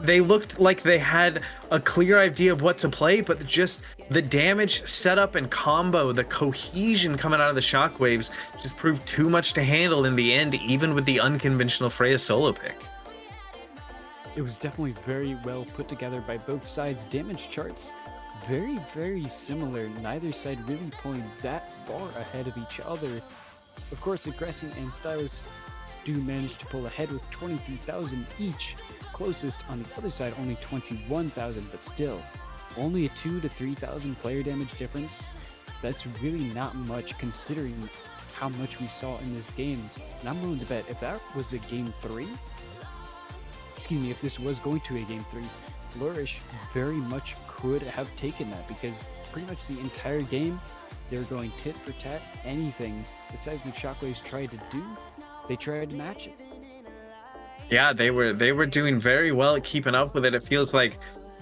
They looked like they had a clear idea of what to play, but just the damage, setup, and combo, the cohesion coming out of the Shockwaves just proved too much to handle in the end, even with the unconventional Freya solo pick. It was definitely very well put together by both sides. Damage charts, very, very similar. Neither side really pulling that far ahead of each other. Of course, Aggressing and STAILUS do manage to pull ahead with 23,000 each. Closest on the other side, only 21,000, but still, only a 2,000 to 3,000 player damage difference. That's really not much considering how much we saw in this game. And I'm willing to bet if that was a game 3, if this was going to a game 3, Flourish very much could have taken that, because pretty much the entire game they were going tit for tat. Anything that Seismic Shockwaves tried to do, they tried to match it. Yeah, they were doing very well at keeping up with it. It feels like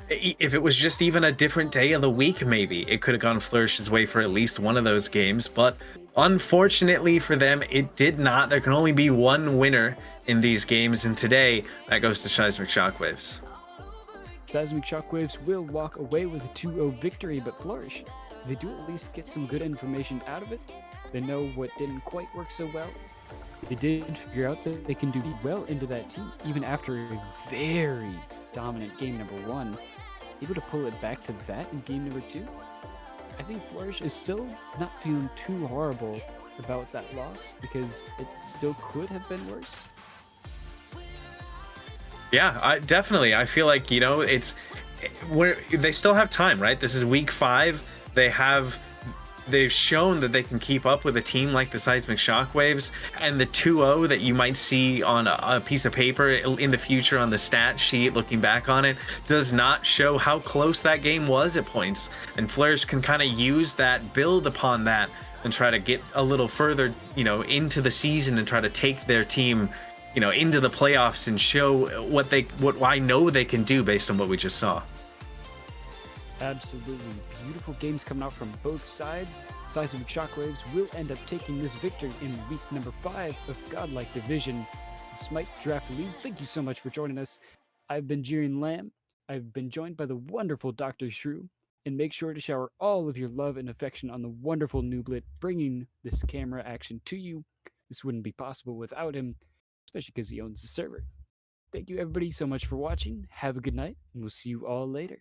if it was just even a different day of the week, maybe it could have gone Flourish's way for at least one of those games. But unfortunately for them, it did not. There can only be one winner in these games, and today that goes to Seismic Shockwaves. Seismic Shockwaves will walk away with a 2-0 victory, but Flourish, they do at least get some good information out of it. They know what didn't quite work so well. They did figure out that they can do well into that team, even after a very dominant game number 1. Able to pull it back to that in game number 2. I think Flourish is still not feeling too horrible about that loss, because it still could have been worse. Yeah, definitely. I feel like, they still have time, right? This is week 5. They've shown that they can keep up with a team like the Seismic Shockwaves, and the 2-0 that you might see on a piece of paper in the future on the stat sheet looking back on it does not show how close that game was at points. And Flourish can kind of use that, build upon that, and try to get a little further, into the season and try to take their team, into the playoffs and show what I know they can do based on what we just saw. Absolutely beautiful games coming out from both sides. Seismic Shockwaves will end up taking this victory in week number 5 of Godlike Division Smite Draft League. Thank you so much for joining us. I've been Jeeringlamb. I've been joined by the wonderful DoctahShru. And make sure to shower all of your love and affection on the wonderful Nooblet, bringing this camera action to you. This wouldn't be possible without him, especially because he owns the server. Thank you everybody so much for watching. Have a good night, and we'll see you all later.